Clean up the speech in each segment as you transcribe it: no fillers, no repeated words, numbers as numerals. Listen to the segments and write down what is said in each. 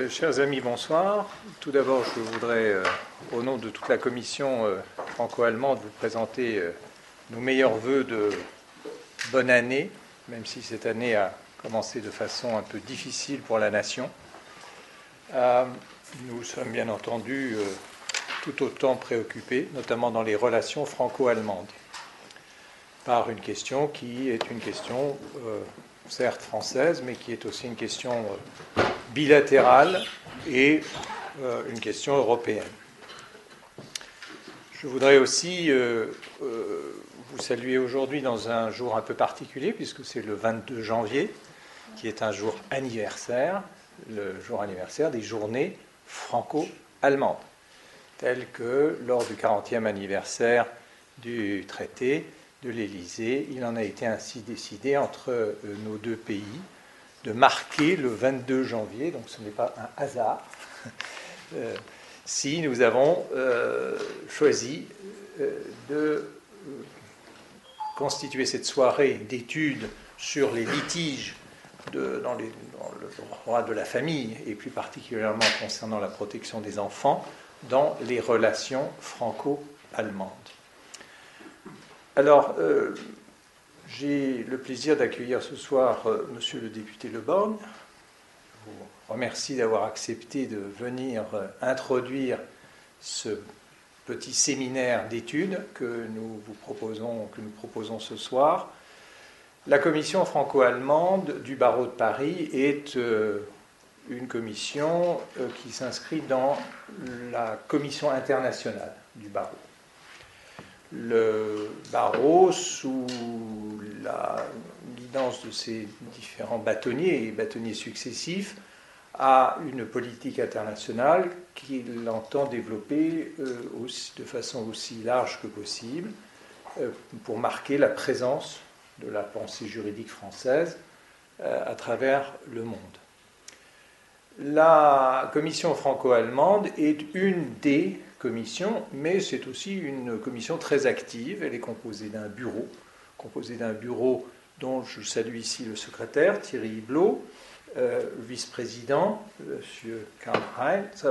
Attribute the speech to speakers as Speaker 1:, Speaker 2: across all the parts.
Speaker 1: Chers amis, bonsoir. Tout d'abord, je voudrais, au nom de toute la commission franco-allemande, vous présenter nos meilleurs vœux de bonne année, même si cette année a commencé de façon un peu difficile pour la nation. Nous sommes bien entendu tout autant préoccupés, notamment dans les relations franco-allemandes, par une question qui est une question certes française, mais qui est aussi une question bilatérale et une question européenne. Je voudrais aussi vous saluer aujourd'hui dans un jour un peu particulier, puisque c'est le 22 janvier, qui est un jour anniversaire, le jour anniversaire des journées franco-allemandes, tel que lors du 40e anniversaire du traité de l'Élysée, il en a été ainsi décidé entre nos deux pays de marquer le 22 janvier, donc ce n'est pas un hasard, si nous avons choisi de constituer cette soirée d'études sur les litiges dans le droit de la famille, et plus particulièrement concernant la protection des enfants, dans les relations franco-allemandes. Alors, j'ai le plaisir d'accueillir ce soir Monsieur le député Le Borgne. Je vous remercie d'avoir accepté de venir introduire ce petit séminaire d'études que nous proposons ce soir. La commission franco-allemande du barreau de Paris est une commission qui s'inscrit dans la commission internationale du barreau. Le barreau, sous la guidance de ses différents bâtonniers et bâtonniers successifs, a une politique internationale qu'il entend développer de façon aussi large que possible pour marquer la présence de la pensée juridique française à travers le monde. La commission franco-allemande est une des commissions, mais c'est aussi une commission très active. Elle est composée d'un bureau dont je salue ici le secrétaire, Thierry Hublot, vice-président, M. Karl-Heinz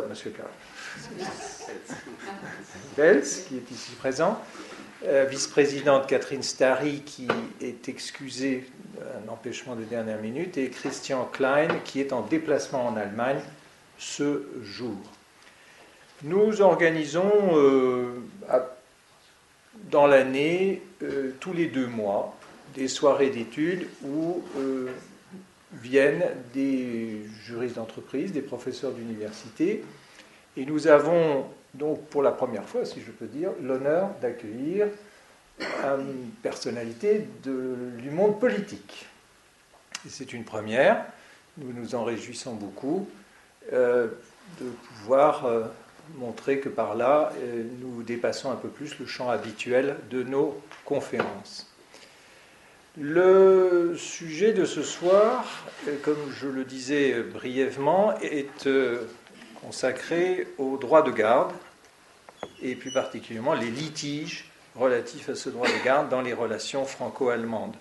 Speaker 1: Belz, qui est ici présent, vice-présidente Catherine Starry, qui est excusée d'un empêchement de dernière minute, et Christian Klein, qui est en déplacement en Allemagne ce jour. Nous organisons dans l'année, tous les 2 mois, des soirées d'études où viennent des juristes d'entreprise, des professeurs d'université, et nous avons donc pour la première fois, si je peux dire, l'honneur d'accueillir une personnalité du monde politique. Et c'est une première, nous nous en réjouissons beaucoup de pouvoir montrer que par là, nous dépassons un peu plus le champ habituel de nos conférences. Le sujet de ce soir, comme je le disais brièvement, est consacré au droit de garde, et plus particulièrement les litiges relatifs à ce droit de garde dans les relations franco-allemandes.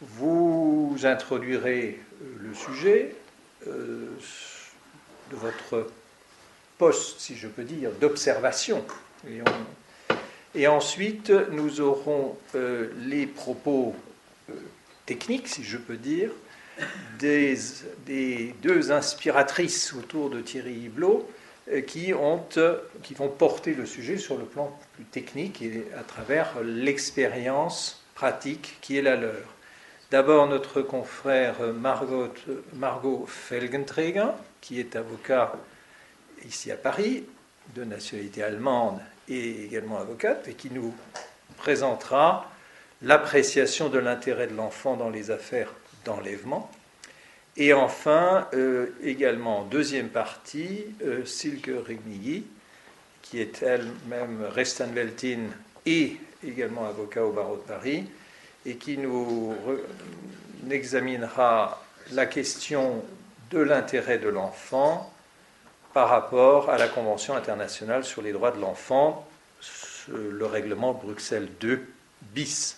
Speaker 1: Vous introduirez le sujet de votre poste, si je peux dire, d'observation. Et ensuite, nous aurons les propos techniques, si je peux dire, des 2 inspiratrices autour de Thierry Hublot qui vont porter le sujet sur le plan plus technique et à travers l'expérience pratique qui est la leur. D'abord, notre confrère Margot Felgenträger, qui est avocat ici à Paris, de nationalité allemande et également avocate, et qui nous présentera l'appréciation de l'intérêt de l'enfant dans les affaires d'enlèvement. Et enfin, également en deuxième partie, Silke Rignigui, qui est elle-même Rechtsanwältin et également avocat au barreau de Paris, et qui nous examinera la question de l'intérêt de l'enfant par rapport à la Convention internationale sur les droits de l'enfant, le règlement Bruxelles II bis.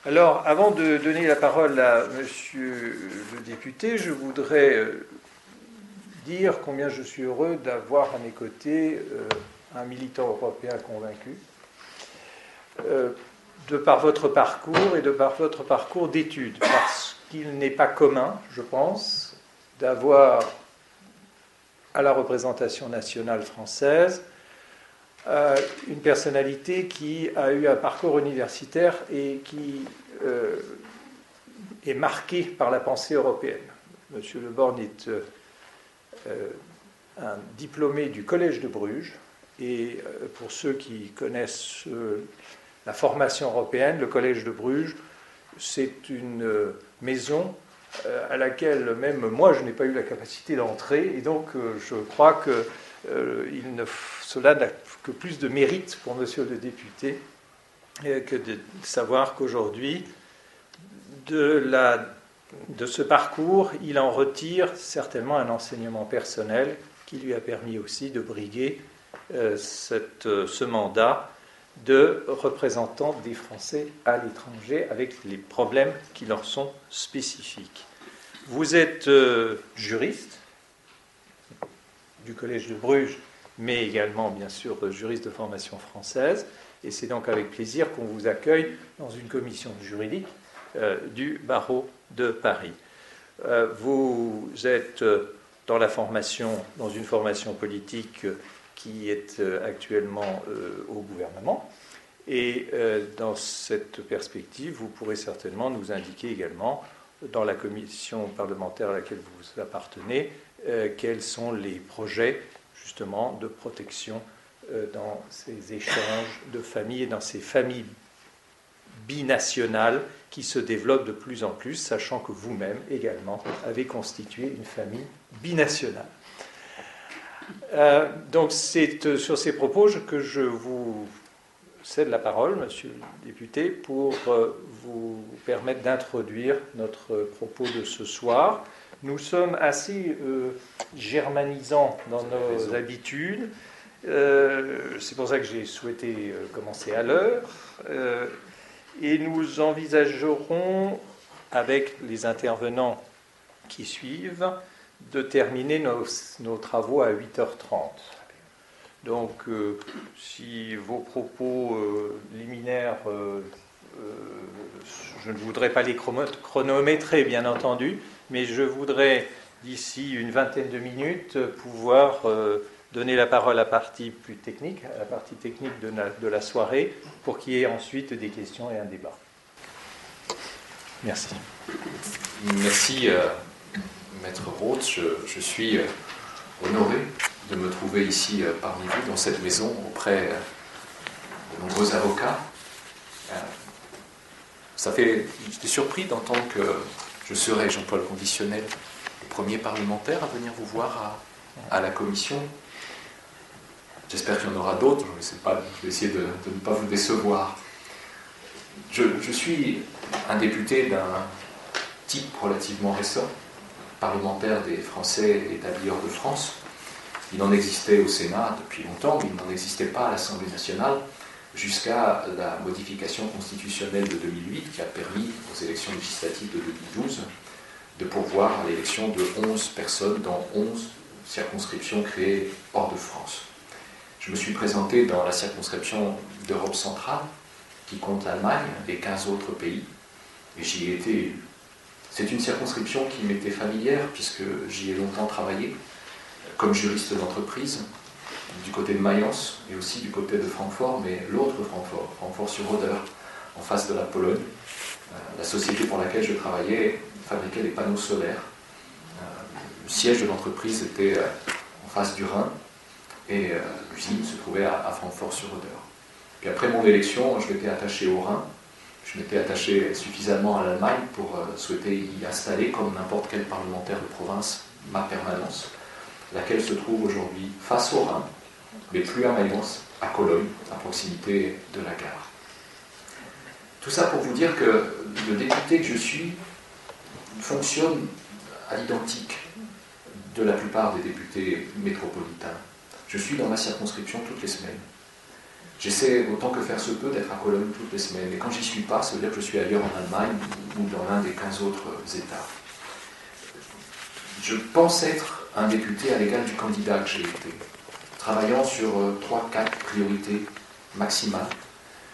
Speaker 1: Alors, avant de donner la parole à Monsieur le député, je voudrais dire combien je suis heureux d'avoir à mes côtés un militant européen convaincu, de par votre parcours et de par votre parcours d'études, parce qu'il n'est pas commun, je pense, d'avoir à la représentation nationale française une personnalité qui a eu un parcours universitaire et qui est marqué par la pensée européenne. Monsieur Le Borgne est un diplômé du Collège de Bruges, et pour ceux qui connaissent la formation européenne, le Collège de Bruges, c'est une maison à laquelle même moi je n'ai pas eu la capacité d'entrer, et donc je crois que cela n'a que plus de mérite pour monsieur le député que de savoir qu'aujourd'hui, de ce parcours, il en retire certainement un enseignement personnel qui lui a permis aussi de briguer ce mandat de représentant des Français à l'étranger avec les problèmes qui leur sont spécifiques. Vous êtes juriste du Collège de Bruges, mais également, bien sûr, juriste de formation française, et c'est donc avec plaisir qu'on vous accueille dans une commission juridique du barreau de Paris. Vous êtes dans une formation politique qui est actuellement au gouvernement, et dans cette perspective, vous pourrez certainement nous indiquer également, dans la commission parlementaire à laquelle vous appartenez, quels sont les projets justement de protection dans ces échanges de familles et dans ces familles binationales qui se développent de plus en plus, sachant que vous-même également avez constitué une famille binationale. Donc c'est sur ces propos que je vous cède la parole, monsieur le député, pour vous permettre d'introduire notre propos de ce soir. Nous sommes assez germanisants dans nos habitudes. C'est pour ça que j'ai souhaité commencer à l'heure. Et nous envisagerons, avec les intervenants qui suivent, de terminer nos travaux à 8h30. Donc, si vos propos liminaires, je ne voudrais pas les chronométrer, bien entendu, mais je voudrais, d'ici une vingtaine de minutes, pouvoir donner la parole à la partie plus technique, à la partie technique de la soirée, pour qu'il y ait ensuite des questions et un débat. Merci.
Speaker 2: Merci, Maître Roth. Je suis honoré de me trouver ici parmi vous, dans cette maison, auprès de nombreux avocats. J'étais surpris d'entendre que je serai, j'emploie le conditionnel, le premier parlementaire à venir vous voir à la commission. J'espère qu'il y en aura d'autres, je vais essayer de ne pas vous décevoir. Je suis un député d'un type relativement récent, parlementaire des Français établis hors de France. Il en existait au Sénat depuis longtemps, mais il n'en existait pas à l'Assemblée nationale jusqu'à la modification constitutionnelle de 2008 qui a permis aux élections législatives de 2012 de pourvoir à l'élection de 11 personnes dans 11 circonscriptions créées hors de France. Je me suis présenté dans la circonscription d'Europe centrale qui compte l'Allemagne et 15 autres pays, et j'y ai été élu. C'est une circonscription qui m'était familière puisque j'y ai longtemps travaillé comme juriste d'entreprise du côté de Mayence et aussi du côté de Francfort, mais l'autre Francfort, Francfort-sur-Oder, en face de la Pologne. La société pour laquelle je travaillais fabriquait des panneaux solaires. Le siège de l'entreprise était en face du Rhin et l'usine se trouvait à Francfort-sur-Oder. Puis après mon élection, je m'étais attaché au Rhin. Je m'étais attaché suffisamment à l'Allemagne pour souhaiter y installer, comme n'importe quel parlementaire de province, ma permanence, laquelle se trouve aujourd'hui face au Rhin, mais plus à Mayence, à Cologne, à proximité de la gare. Tout ça pour vous dire que le député que je suis fonctionne à l'identique de la plupart des députés métropolitains. Je suis dans ma circonscription toutes les semaines. J'essaie autant que faire se peut d'être à Cologne toutes les semaines. Et quand j'y suis pas, ça veut dire que je suis ailleurs en Allemagne ou dans l'un des 15 autres États. Je pense être un député à l'égal du candidat que j'ai été, travaillant sur 3-4 priorités maximales,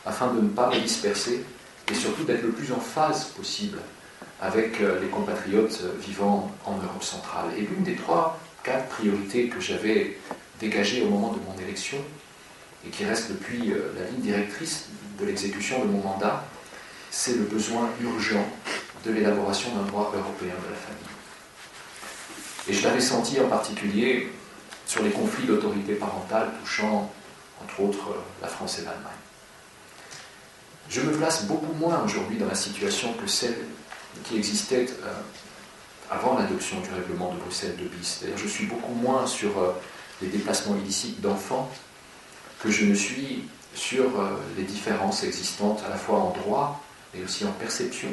Speaker 2: afin de ne pas me disperser et surtout d'être le plus en phase possible avec les compatriotes vivant en Europe centrale. Et l'une des 3-4 priorités que j'avais dégagées au moment de mon élection, et qui reste depuis la ligne directrice de l'exécution de mon mandat, c'est le besoin urgent de l'élaboration d'un droit européen de la famille. Et je l'avais senti en particulier sur les conflits d'autorité parentale touchant, entre autres, la France et l'Allemagne. Je me place beaucoup moins aujourd'hui dans la situation que celle qui existait avant l'adoption du règlement de Bruxelles II bis. C'est-à-dire, je suis beaucoup moins sur les déplacements illicites d'enfants que je ne suis sur les différences existantes à la fois en droit et aussi en perception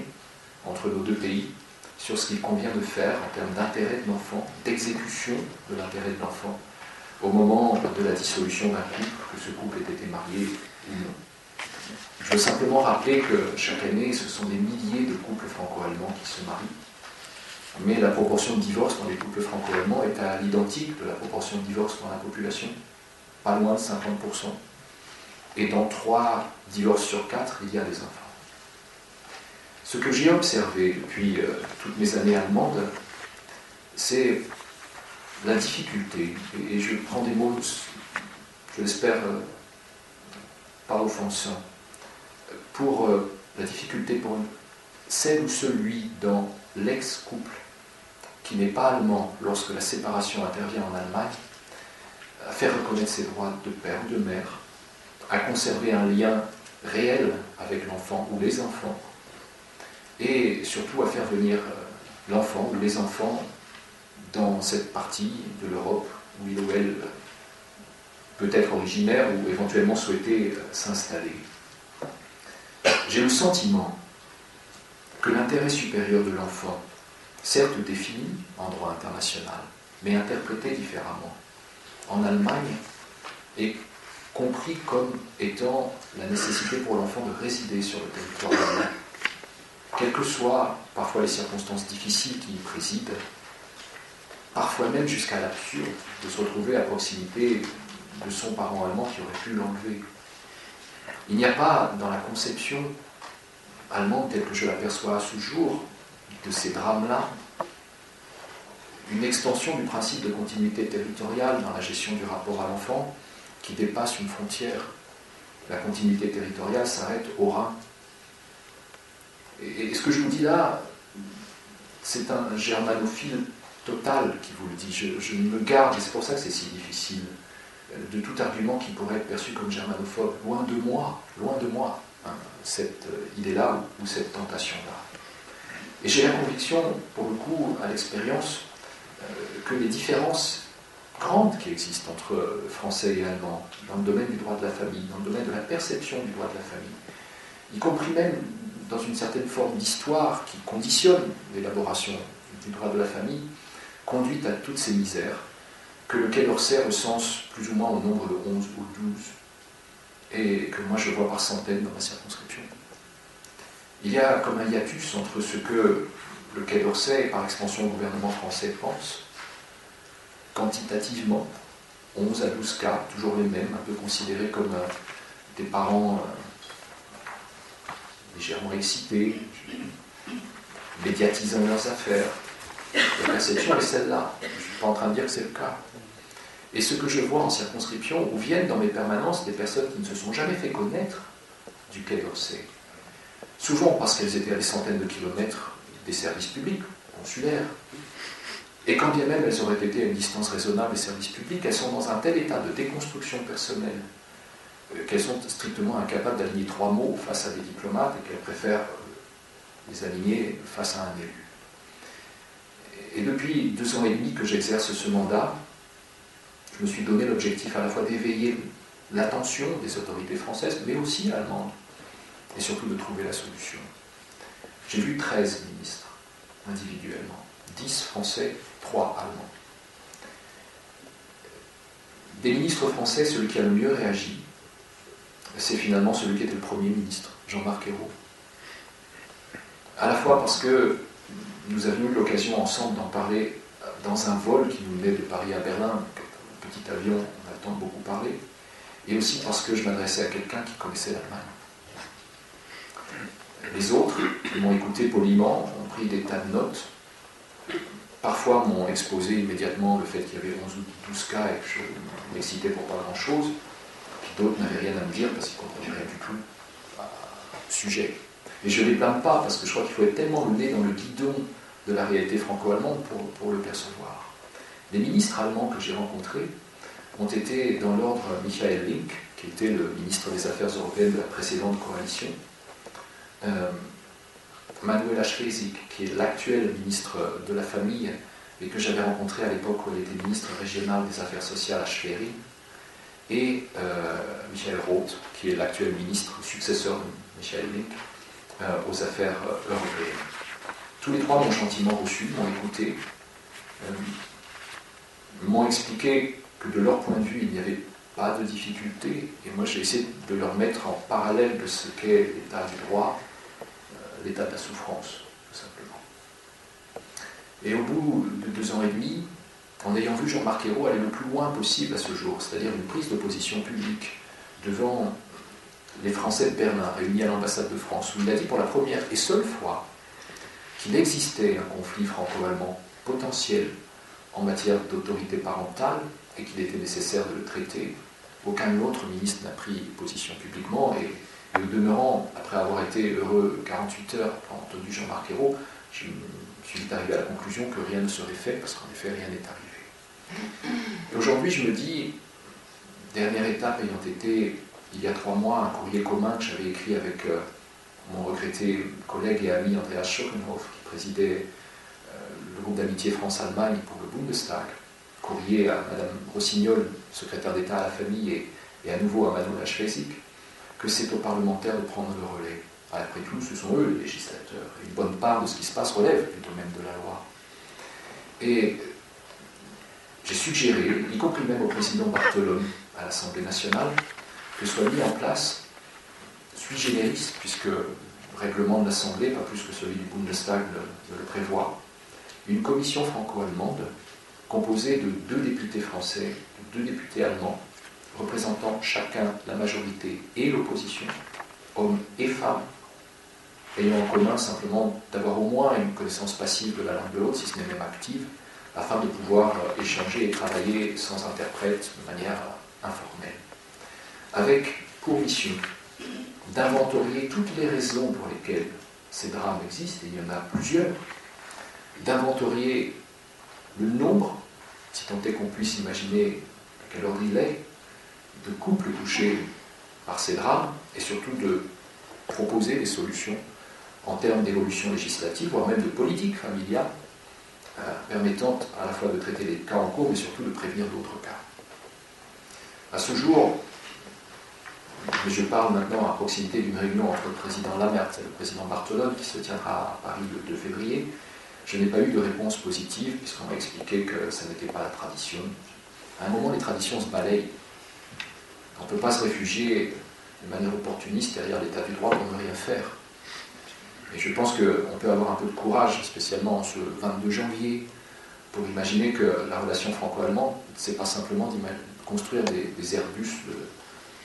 Speaker 2: entre nos deux pays, sur ce qu'il convient de faire en termes d'intérêt de l'enfant, d'exécution de l'intérêt de l'enfant, au moment de la dissolution d'un couple, que ce couple ait été marié ou non. Je veux simplement rappeler que chaque année, ce sont des milliers de couples franco-allemands qui se marient, mais la proportion de divorces dans les couples franco-allemands est à l'identique de la proportion de divorces dans la population, pas loin de 50%. Et dans 3 divorces sur 4, il y a des enfants. Ce que j'ai observé depuis toutes mes années allemandes, c'est la difficulté, et je prends des mots, je l'espère, pas offensants, pour la difficulté pour celle ou celui dans l'ex-couple qui n'est pas allemand lorsque la séparation intervient en Allemagne, à faire reconnaître ses droits de père ou de mère, à conserver un lien réel avec l'enfant ou les enfants, et surtout à faire venir l'enfant ou les enfants dans cette partie de l'Europe où il ou elle peut être originaire ou éventuellement souhaiter s'installer. J'ai le sentiment que l'intérêt supérieur de l'enfant, certes défini en droit international, mais interprété différemment, en Allemagne, est compris comme étant la nécessité pour l'enfant de résider sur le territoire allemand, quelles que soient parfois les circonstances difficiles qui y président, parfois même jusqu'à l'absurde de se retrouver à proximité de son parent allemand qui aurait pu l'enlever. Il n'y a pas dans la conception allemande telle que je l'aperçois à ce jour de ces drames-là une extension du principe de continuité territoriale dans la gestion du rapport à l'enfant qui dépasse une frontière. La continuité territoriale s'arrête au Rhin. Et ce que je vous dis là, c'est un germanophile total qui vous le dit. Je me garde, et c'est pour ça que c'est si difficile, de tout argument qui pourrait être perçu comme germanophobe. Loin de moi, hein, cette idée-là ou cette tentation-là. Et j'ai la conviction, pour le coup, à l'expérience, que les différences grandes qui existent entre Français et Allemands dans le domaine du droit de la famille, dans le domaine de la perception du droit de la famille, y compris même dans une certaine forme d'histoire qui conditionne l'élaboration du droit de la famille, conduit à toutes ces misères que le Quai d'Orsay recense plus ou moins au nombre de 11 ou 12 et que moi je vois par centaines dans ma circonscription. Il y a comme un hiatus entre ce que le Quai d'Orsay et par extension le gouvernement français pense, quantitativement, 11 à 12 cas, toujours les mêmes, un peu considérés comme des parents légèrement excités, médiatisant leurs affaires. La perception est celle-là. Je ne suis pas en train de dire que c'est le cas. Et ce que je vois en circonscription, où viennent dans mes permanences des personnes qui ne se sont jamais fait connaître du Quai d'Orsay, souvent parce qu'elles étaient à des centaines de kilomètres des services publics, consulaires, et quand bien même elles auraient été à une distance raisonnable des services publics, elles sont dans un tel état de déconstruction personnelle qu'elles sont strictement incapables d'aligner 3 mots face à des diplomates et qu'elles préfèrent les aligner face à un élu. Et depuis 2 ans et demi que j'exerce ce mandat, je me suis donné l'objectif à la fois d'éveiller l'attention des autorités françaises, mais aussi allemandes, et surtout de trouver la solution. J'ai vu 13 ministres, individuellement, 10 français, 3 allemands. Des ministres français, celui qui a le mieux réagi, c'est finalement celui qui était le Premier ministre, Jean-Marc Ayrault. À la fois parce que nous avions eu l'occasion ensemble d'en parler dans un vol qui nous menait de Paris à Berlin, un petit avion, on a le temps de beaucoup parler, et aussi parce que je m'adressais à quelqu'un qui connaissait l'Allemagne. Les autres, qui m'ont écouté poliment, ont pris des tas de notes. Parfois m'ont exposé immédiatement le fait qu'il y avait 11 ou 12 cas et que je m'excitais pour pas grand-chose. Puis d'autres n'avaient rien à me dire parce qu'ils ne comprenaient rien du tout au sujet. Et je ne les blâme pas parce que je crois qu'il faut être tellement le nez dans le guidon de la réalité franco-allemande pour le percevoir. Les ministres allemands que j'ai rencontrés ont été dans l'ordre Michael Link, qui était le ministre des Affaires européennes de la précédente coalition, Manuela Schwesig, qui est l'actuel ministre de la Famille et que j'avais rencontré à l'époque où elle était ministre régionale des Affaires sociales à Schwerin, et Michael Roth, qui est l'actuel ministre, successeur de Michael Link, aux Affaires européennes. Tous les trois m'ont gentiment reçu, m'ont écouté, m'ont expliqué que de leur point de vue, il n'y avait pas de difficulté, et moi j'ai essayé de leur mettre en parallèle de ce qu'est l'état du droit, l'état de la souffrance, tout simplement. Et au bout de 2 ans et demi, en ayant vu Jean-Marc Ayrault aller le plus loin possible à ce jour, c'est-à-dire une prise de position publique devant les Français de Berlin réunis à l'ambassade de France, où il a dit pour la première et seule fois qu'il existait un conflit franco-allemand potentiel en matière d'autorité parentale et qu'il était nécessaire de le traiter, aucun autre ministre n'a pris position publiquement, et au demeurant, après avoir été heureux 48 heures après avoir entendu Jean-Marc Ayrault, je suis vite arrivé à la conclusion que rien ne serait fait, parce qu'en effet, rien n'est arrivé. Et aujourd'hui, je me dis, dernière étape ayant été, il y a 3 mois, un courrier commun que j'avais écrit avec mon regretté collègue et ami Andreas Schockenhoff, qui présidait le groupe d'amitié France-Allemagne pour le Bundestag, courrier à Madame Rossignol, secrétaire d'État à la famille, et à nouveau à Manuela Schwesig, que c'est aux parlementaires de prendre le relais. Après tout, ce sont eux les législateurs. Et une bonne part de ce qui se passe relève du domaine de la loi. Et j'ai suggéré, y compris même au président Bartolone à l'Assemblée nationale, que soit mis en place, sui generis, puisque le règlement de l'Assemblée, pas plus que celui du Bundestag ne le prévoit, une commission franco-allemande composée de 2 députés français, de 2 députés allemands, représentant chacun la majorité et l'opposition, hommes et femmes, ayant en commun simplement d'avoir au moins une connaissance passive de la langue de l'autre, si ce n'est même active, afin de pouvoir échanger et travailler sans interprète de manière informelle. Avec pour mission d'inventorier toutes les raisons pour lesquelles ces drames existent, et il y en a plusieurs, d'inventorier le nombre, si tant est qu'on puisse imaginer à quel ordre il est, de couples touchés par ces drames, et surtout de proposer des solutions en termes d'évolution législative, voire même de politique familiale, permettant à la fois de traiter les cas en cours, mais surtout de prévenir d'autres cas. À ce jour, je parle maintenant à proximité d'une réunion entre le président Lamert et le président Bartolone, qui se tiendra à Paris le 2 février, je n'ai pas eu de réponse positive, puisqu'on m'a expliqué que ça n'était pas la tradition. À un moment, les traditions se balayent. On ne peut pas se réfugier de manière opportuniste derrière l'état du droit pour ne rien faire. Et je pense qu'on peut avoir un peu de courage, spécialement en ce 22 janvier, pour imaginer que la relation franco-allemande, c'est pas simplement de construire des Airbus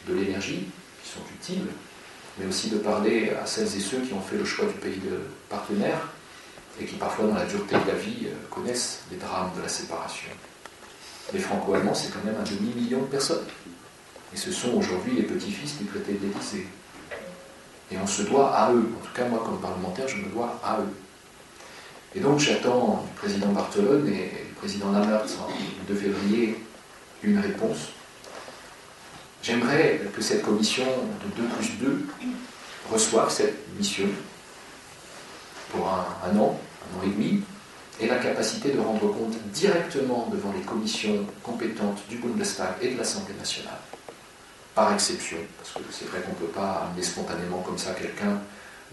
Speaker 2: de l'énergie, qui sont utiles, mais aussi de parler à celles et ceux qui ont fait le choix du pays de partenaire, et qui parfois, dans la dureté de la vie, connaissent les drames de la séparation. Les franco-allemands, c'est quand même 1,5 million de personnes. Et ce sont aujourd'hui les petits-fils du traité de l'Élysée. Et on se doit à eux. En tout cas, moi, comme parlementaire, je me dois à eux. Et donc, j'attends du président Bartolone et du président Lamert, le 2 février, une réponse. J'aimerais que cette commission de 2+2 reçoive cette mission pour un an et demi, et la capacité de rendre compte directement devant les commissions compétentes du Bundestag et de l'Assemblée nationale, par exception, parce que c'est vrai qu'on ne peut pas amener spontanément comme ça quelqu'un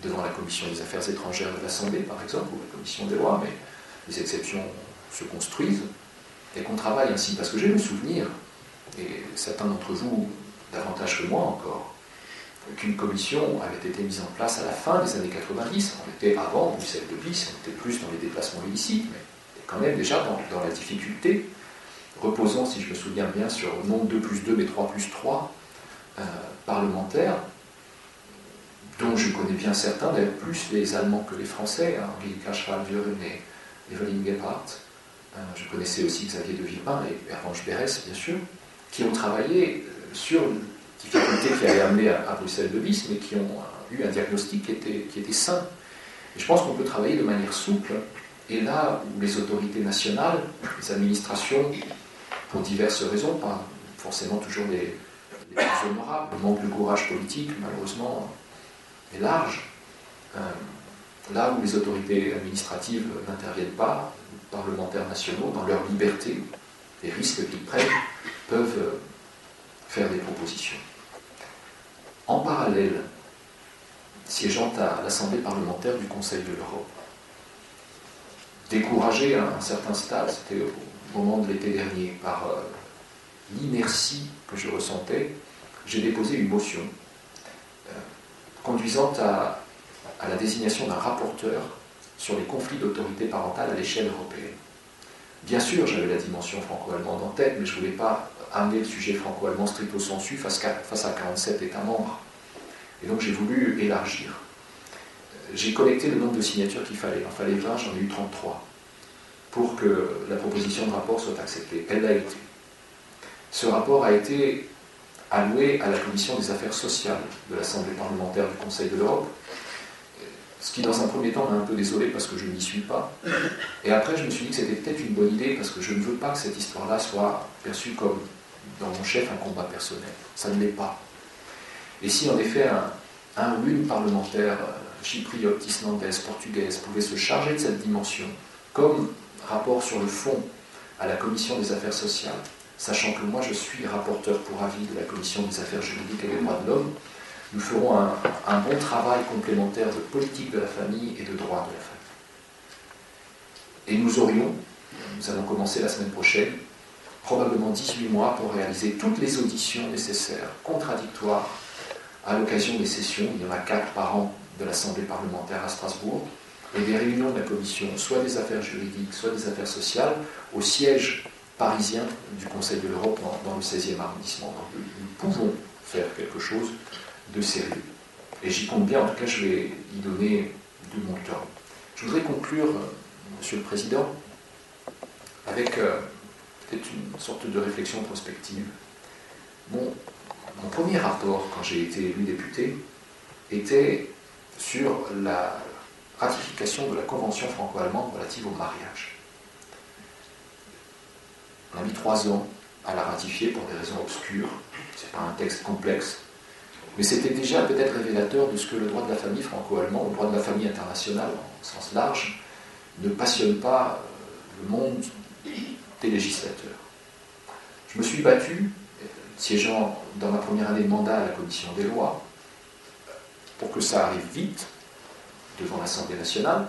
Speaker 2: devant la commission des affaires étrangères de l'Assemblée, par exemple, ou la commission des lois, mais les exceptions se construisent, et qu'on travaille ainsi. Parce que j'ai le souvenir, et certains d'entre vous, davantage que moi encore, qu'une commission avait été mise en place à la fin des années 90. On était avant Bruxelles de bis, on était plus dans les déplacements illicites, mais quand même déjà dans la difficulté, reposant, si je me souviens bien, sur non 2+2 mais 3+3 parlementaires, dont je connais bien certains, d'ailleurs plus les Allemands que les Français, Angelika Schwab-Würen et Evelyn Gebhardt. Je connaissais aussi Xavier de Villepin et Hermange Berès, bien sûr, qui ont travaillé sur une difficulté qui allait amener à Bruxelles de bis, mais qui ont eu un diagnostic qui était sain. Et je pense qu'on peut travailler de manière souple, et là où les autorités nationales, les administrations, pour diverses raisons, pas forcément toujours les plus honorables, le manque de courage politique, malheureusement, est large. Là où les autorités administratives n'interviennent pas, les parlementaires nationaux, dans leur liberté, les risques qu'ils prennent, peuvent faire des propositions. En parallèle, siégeant à l'Assemblée parlementaire du Conseil de l'Europe, découragé à un certain stade, c'était au moment de l'été dernier, par l'inertie que je ressentais, j'ai déposé une motion conduisant à la désignation d'un rapporteur sur les conflits d'autorité parentale à l'échelle européenne. Bien sûr, j'avais la dimension franco-allemande en tête, mais je ne voulais pas amener le sujet franco-allemand stricto sensu face à 47 États membres. Et donc j'ai voulu élargir. J'ai collecté le nombre de signatures qu'il fallait. Il en fallait 20, j'en ai eu 33 pour que la proposition de rapport soit acceptée. Elle l'a été. Ce rapport a été alloué à la Commission des affaires sociales de l'Assemblée parlementaire du Conseil de l'Europe, ce qui dans un premier temps m'a un peu désolé parce que je n'y suis pas. Et après je me suis dit que c'était peut-être une bonne idée parce que je ne veux pas que cette histoire-là soit perçue comme, dans mon chef, un combat personnel. Ça ne l'est pas. Et si en effet un ou une parlementaire chypriote, islandaise, portugaise pouvait se charger de cette dimension comme rapport sur le fond à la Commission des affaires sociales, sachant que moi je suis rapporteur pour avis de la Commission des affaires juridiques et des droits de l'homme, nous ferons un bon travail complémentaire de politique de la famille et de droit de la famille. Et nous allons commencer la semaine prochaine, probablement 18 mois pour réaliser toutes les auditions nécessaires, contradictoires, à l'occasion des sessions, il y en a 4 par an de l'Assemblée parlementaire à Strasbourg, et des réunions de la Commission, soit des affaires juridiques, soit des affaires sociales, au siège parisien du Conseil de l'Europe dans le 16e arrondissement. Donc nous pouvons faire quelque chose de sérieux. Et j'y compte bien, en tout cas je vais y donner de mon temps. Je voudrais conclure, Monsieur le Président, avec peut-être une sorte de réflexion prospective. Mon premier rapport, quand j'ai été élu député, était sur la ratification de la Convention franco-allemande relative au mariage. On a mis 3 ans à la ratifier pour des raisons obscures. Ce n'est pas un texte complexe. Mais c'était déjà peut-être révélateur de ce que le droit de la famille franco-allemand, le droit de la famille internationale, en sens large, ne passionne pas le monde des législateurs. Je me suis battu, siégeant dans ma première année de mandat à la Commission des lois, pour que ça arrive vite devant l'Assemblée nationale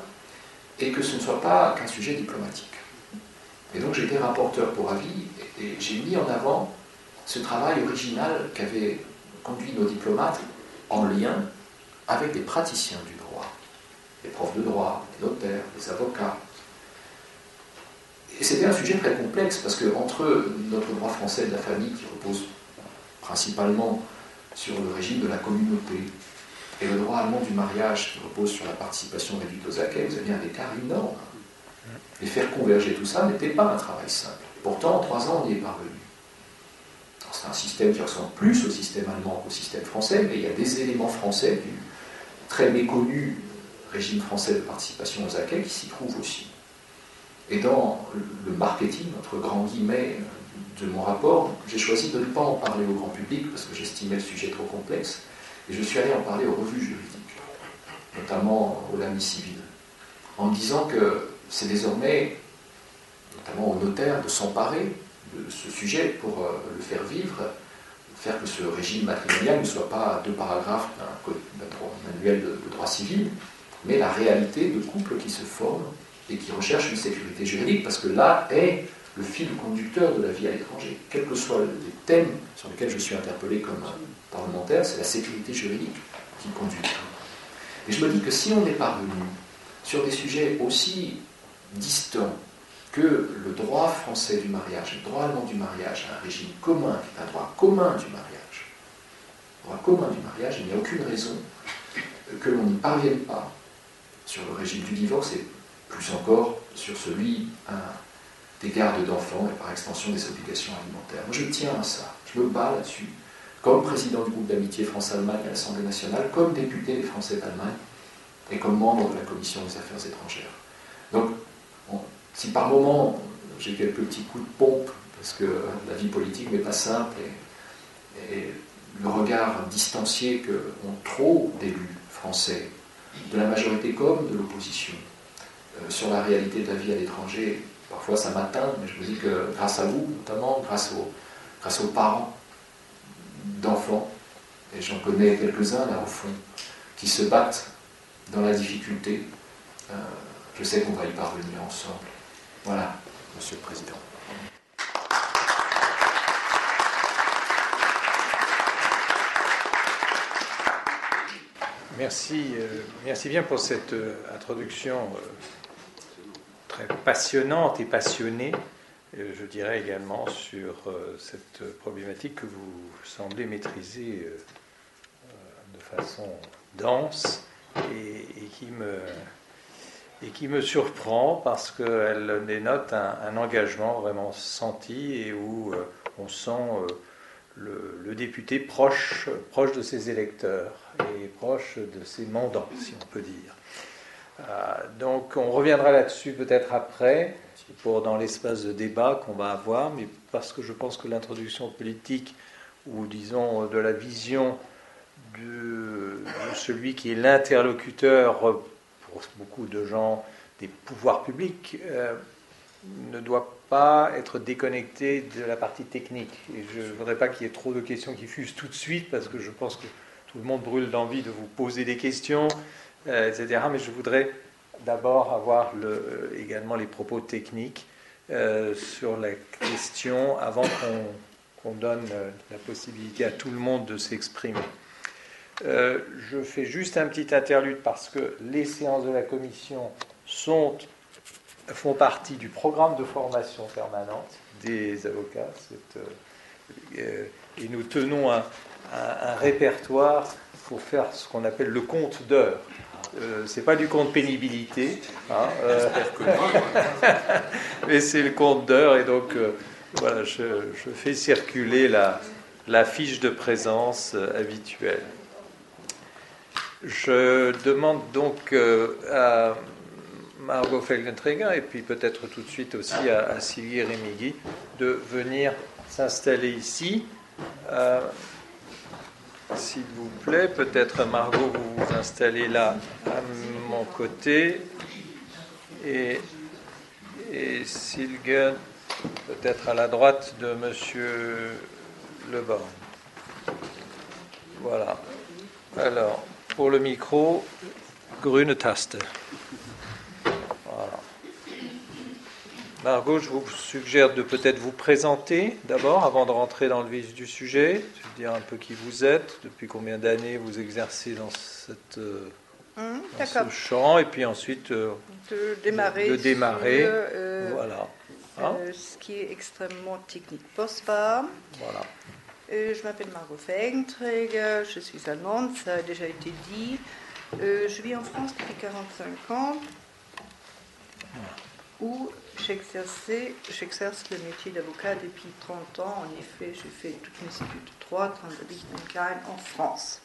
Speaker 2: et que ce ne soit pas qu'un sujet diplomatique. Et donc j'ai été rapporteur pour avis et j'ai mis en avant ce travail original qu'avaient conduit nos diplomates en lien avec des praticiens du droit, des profs de droit, des notaires, des avocats. Et c'était un sujet très complexe parce que entre notre droit français de la famille qui repose principalement sur le régime de la communauté et le droit allemand du mariage qui repose sur la participation réduite aux acquets, vous avez un écart énorme. Et faire converger tout ça n'était pas un travail simple. Pourtant, en 3 ans, on y est parvenu. C'est un système qui ressemble plus au système allemand qu'au système français, mais il y a des éléments français du très méconnu régime français de participation aux acquets qui s'y trouvent aussi. Et dans le marketing, entre grands guillemets, de mon rapport, j'ai choisi de ne pas en parler au grand public parce que j'estimais le sujet trop complexe, et je suis allé en parler aux revues juridiques, notamment au l'ami civil, en me disant que c'est désormais, notamment aux notaires, de s'emparer de ce sujet pour le faire vivre, faire que ce régime matrimonial ne soit pas 2 paragraphes d'un manuel de droit civil, mais la réalité de couples qui se forment et qui recherchent une sécurité juridique, parce que là est le fil conducteur de la vie à l'étranger. Quels que soient les thèmes sur lesquels je suis interpellé comme parlementaire, c'est la sécurité juridique qui conduit. Et je me dis que si on est parvenu sur des sujets aussi distants que le droit français du mariage et le droit allemand du mariage a un régime commun, qui est un droit commun du mariage, il n'y a aucune raison que l'on n'y parvienne pas sur le régime du divorce et plus encore sur celui des gardes d'enfants et par extension des obligations alimentaires. Moi je tiens à ça, je me bats là-dessus, comme président du groupe d'amitié France-Allemagne à l'Assemblée nationale, comme député des Français d'Allemagne et comme membre de la Commission des affaires étrangères. Donc, si par moment j'ai quelques petits coups de pompe, parce que la vie politique n'est pas simple, et le regard distancié qu'ont trop d'élus français, de la majorité comme de l'opposition, sur la réalité de la vie à l'étranger, parfois ça m'atteint, mais je me dis que grâce à vous, notamment grâce aux parents d'enfants, et j'en connais quelques-uns là au fond, qui se battent dans la difficulté, je sais qu'on va y parvenir ensemble. Voilà, Monsieur le Président.
Speaker 1: Merci bien pour cette introduction très passionnante et passionnée, je dirais également, sur cette problématique que vous semblez maîtriser de façon dense et qui me surprend parce qu'elle dénote un engagement vraiment senti et où on sent le député proche de ses électeurs et proche de ses mandants, si on peut dire. Donc on reviendra là-dessus peut-être après, dans l'espace de débat qu'on va avoir, mais parce que je pense que l'introduction politique, ou disons de la vision de celui qui est l'interlocuteur pour beaucoup de gens des pouvoirs publics, ne doit pas être déconnecté de la partie technique. Et je ne voudrais pas qu'il y ait trop de questions qui fusent tout de suite, parce que je pense que tout le monde brûle d'envie de vous poser des questions, etc. Mais je voudrais d'abord avoir également les propos techniques sur la question, avant qu'on donne la possibilité à tout le monde de s'exprimer. Je fais juste un petit interlude, parce que les séances de la commission font partie du programme de formation permanente des avocats, et nous tenons un répertoire pour faire ce qu'on appelle le compte d'heures. C'est pas du compte pénibilité, mais c'est le compte d'heures, et donc voilà, je fais circuler la fiche de présence habituelle. Je demande donc à Margot Felgenträger, et puis peut-être tout de suite aussi à Sylvie Remigui, de venir s'installer ici. S'il vous plaît, peut-être Margot, vous vous installez là à mon côté, et Sylvain peut-être à la droite de Monsieur Leborn. Voilà. Alors, pour le micro, grüne Taste. Voilà. Margot, je vous suggère de peut-être vous présenter d'abord, avant de rentrer dans le vif du sujet, dire un peu qui vous êtes, depuis combien d'années vous exercez dans ce champ, et puis ensuite de démarrer. Voilà.
Speaker 3: Ce qui est extrêmement technique. Bonsoir.
Speaker 1: Voilà.
Speaker 3: Je m'appelle Margot Felgenträger, je suis allemande, ça a déjà été dit. Je vis en France depuis 45 ans, où j'exerce le métier d'avocat depuis 30 ans. En effet, j'ai fait toutes mes études de droit, Liechtenstein, en France.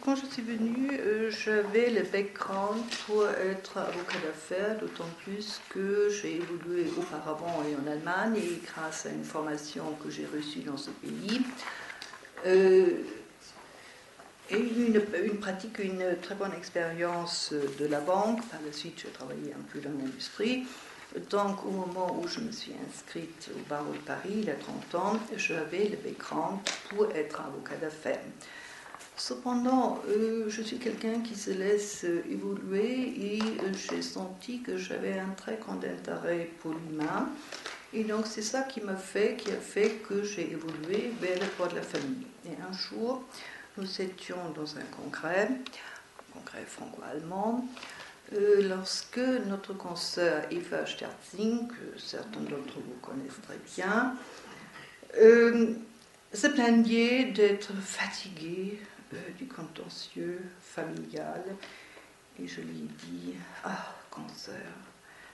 Speaker 3: Quand je suis venue, j'avais le background pour être avocat d'affaires, d'autant plus que j'ai évolué auparavant en Allemagne, et grâce à une formation que j'ai reçue dans ce pays, et une pratique, une très bonne expérience de la banque. Par la suite, j'ai travaillé un peu dans l'industrie. Donc, au moment où je me suis inscrite au barreau de Paris, il y a 30 ans, j'avais le background pour être avocat d'affaires. Cependant, je suis quelqu'un qui se laisse évoluer, et j'ai senti que j'avais un très grand intérêt pour l'humain. Et donc, c'est ça qui a fait que j'ai évolué vers le droit de la famille. Et un jour, nous étions dans un congrès franco-allemand, lorsque notre consoeur Eva Sterzing, que certains d'entre vous connaissent très bien, se plaignait d'être fatiguée du contentieux familial. Et je lui ai dit, ah, consoeur,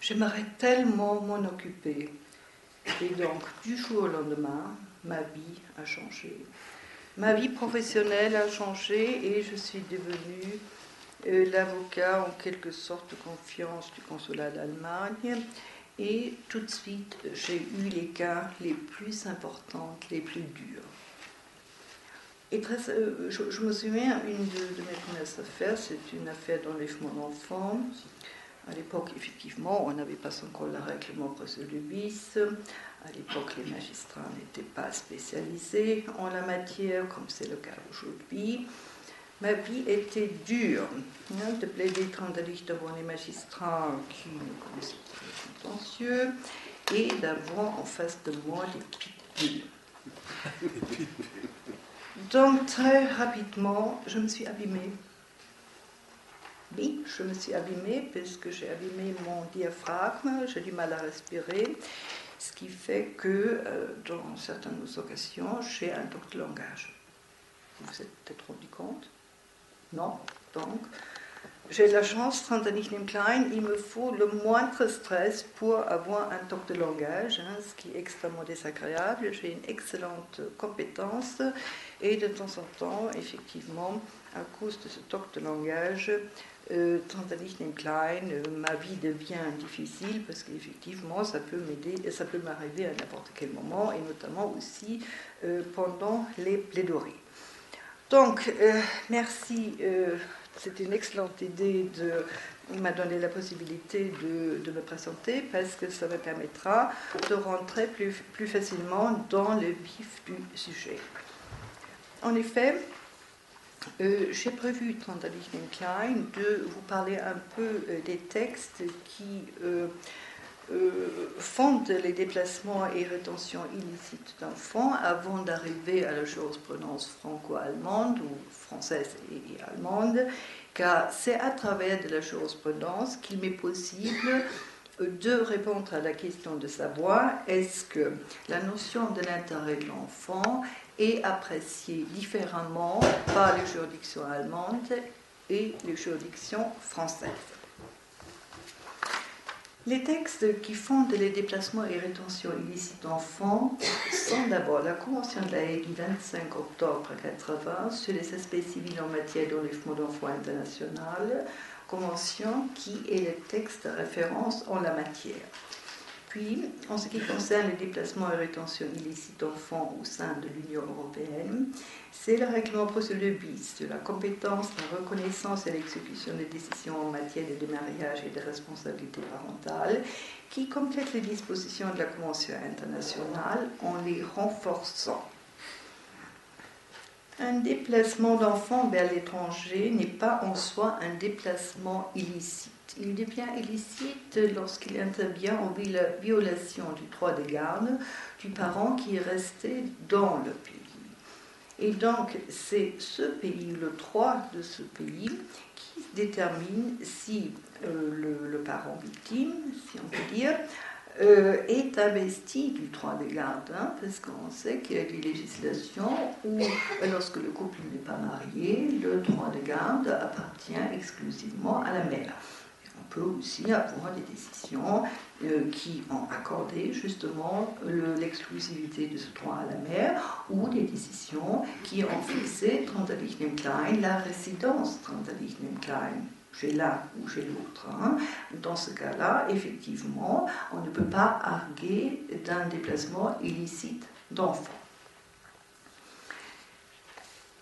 Speaker 3: j'aimerais tellement m'en occuper. Et donc, du jour au lendemain, ma vie a changé. Ma vie professionnelle a changé et je suis devenue l'avocat en quelque sorte de confiance du consulat d'Allemagne. Et tout de suite, j'ai eu les cas les plus importants, les plus durs. Et je me souviens, une de mes premières affaires, c'est une affaire d'enlèvement d'enfants. À l'époque, effectivement, on n'avait pas encore le règlement procédure bis. À l'époque, les magistrats n'étaient pas spécialisés en la matière, comme c'est le cas aujourd'hui. Ma vie était dure, de plaider trente-dix devant les magistrats qui ne connaissaient pas le contentieux et d'avoir en face de moi des pitbulls. Donc, très rapidement, je me suis abîmée. Oui, je me suis abîmée parce que j'ai abîmé mon diaphragme, j'ai du mal à respirer, ce qui fait que dans certaines occasions, j'ai un TOC de langage. Vous vous êtes peut-être rendu compte? Non? Donc, j'ai la chance, Trente-dix Klein, il me faut le moindre stress pour avoir un TOC de langage, ce qui est extrêmement désagréable. J'ai une excellente compétence et de temps en temps, effectivement, à cause de ce TOC de langage, Trente-dix Klein, ma vie devient difficile parce qu'effectivement, ça peut m'aider et ça peut m'arriver à n'importe quel moment et notamment aussi pendant les plaidoiries. Donc, merci. C'est une excellente idée il m'a donné la possibilité de me présenter parce que ça me permettra de rentrer plus facilement dans le vif du sujet. En effet, j'ai prévu, Trente-dix Klein, de vous parler un peu des textes qui fondent les déplacements et rétentions illicites d'enfants avant d'arriver à la jurisprudence franco-allemande ou française et allemande, car c'est à travers de la jurisprudence qu'il m'est possible de répondre à la question de savoir est-ce que la notion de l'intérêt de l'enfant est appréciée différemment par les juridictions allemandes et les juridictions françaises. Les textes qui fondent les déplacements et rétentions illicites d'enfants sont d'abord la Convention de la Haye du 25 octobre 1980 sur les aspects civils en matière d'enlèvement d'enfants international, convention qui est le texte de référence en la matière. Puis, en ce qui concerne les déplacements et rétentions illicites d'enfants au sein de l'Union européenne, c'est le règlement procédure bis de la compétence, la reconnaissance et l'exécution des décisions en matière de démariage et de responsabilité parentale qui complète les dispositions de la Convention internationale en les renforçant. Un déplacement d'enfant vers l'étranger n'est pas en soi un déplacement illicite. Il devient illicite lorsqu'il intervient en violation du droit de garde du parent qui est resté dans le pays. Et donc, c'est ce pays, le droit de ce pays, qui détermine si le parent victime, si on peut dire, est investi du droit de garde, parce qu'on sait qu'il y a des législations où, lorsque le couple n'est pas marié, le droit de garde appartient exclusivement à la mère. On peut aussi avoir des décisions qui ont accordé justement l'exclusivité de ce droit à la mère ou des décisions qui ont fixé Trente-dix Klein, la résidence Trente-dix Klein, chez l'un ou chez l'autre. Dans ce cas-là, effectivement, on ne peut pas arguer d'un déplacement illicite d'enfant.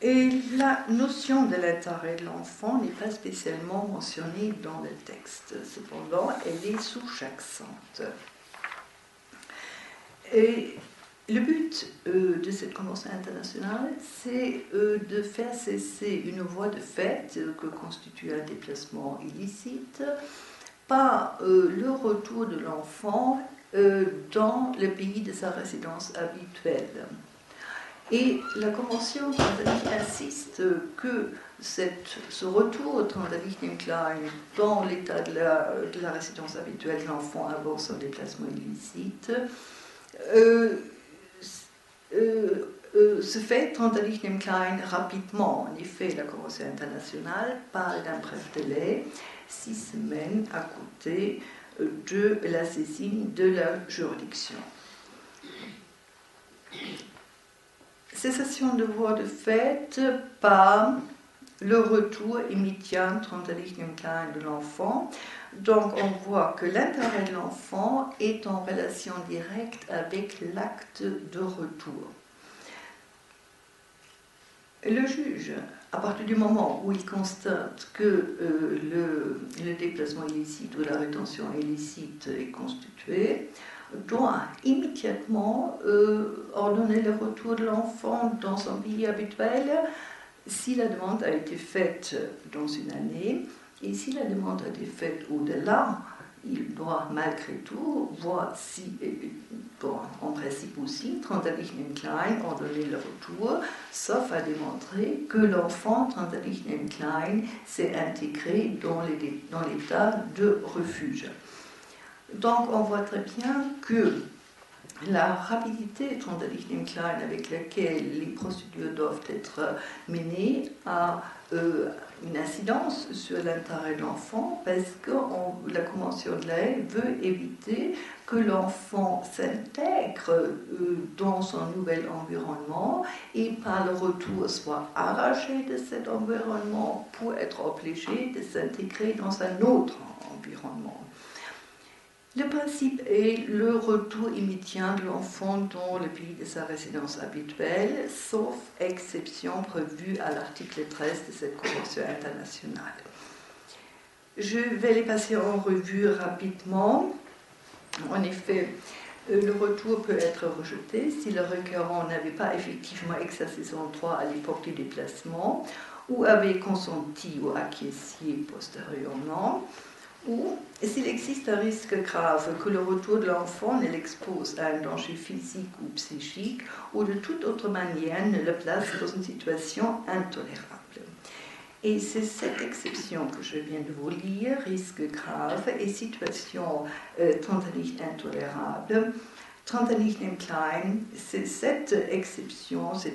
Speaker 3: Et la notion de l'intérêt de l'enfant n'est pas spécialement mentionnée dans le texte. Cependant, elle est sous-jacente. Et le but de cette convention internationale, c'est de faire cesser une voie de fait que constitue un déplacement illicite par le retour de l'enfant dans le pays de sa résidence habituelle. Et la Convention insiste que ce retour Klein dans l'état de la résidence habituelle de l'enfant avant son déplacement illicite se fait Klein rapidement. En effet, la Convention internationale parle d'un bref délai, 6 semaines à côté de la saisine de la juridiction. Cessation de voie de fait par le retour immédiat Klein de l'enfant. Donc on voit que l'intérêt de l'enfant est en relation directe avec l'acte de retour. Le juge, à partir du moment où il constate que le déplacement illicite ou la rétention illicite est constitué, doit immédiatement ordonner le retour de l'enfant dans son pays habituel si la demande a été faite dans une année, et si la demande a été faite au-delà, il doit malgré tout voir si, en principe aussi, Klein ordonner le retour, sauf à démontrer que l'enfant Klein s'est intégré dans l'état de refuge. Donc on voit très bien que la rapidité Klein avec laquelle les procédures doivent être menées a une incidence sur l'intérêt de l'enfant, parce que la Convention de l'Haye veut éviter que l'enfant s'intègre dans son nouvel environnement et par le retour soit arraché de cet environnement pour être obligé de s'intégrer dans un autre environnement. Le principe est le retour immédiat de l'enfant dans le pays de sa résidence habituelle, sauf exception prévue à l'article 13 de cette Convention internationale. Je vais les passer en revue rapidement. En effet, le retour peut être rejeté si le requérant n'avait pas effectivement exercé son droit à l'époque du déplacement ou avait consenti ou acquiescé postérieurement, ou s'il existe un risque grave que le retour de l'enfant ne l'expose à un danger physique ou psychique ou de toute autre manière ne le place dans une situation intolérable. Et c'est cette exception que je viens de vous lire, risque grave et situation intolérable. Klein, c'est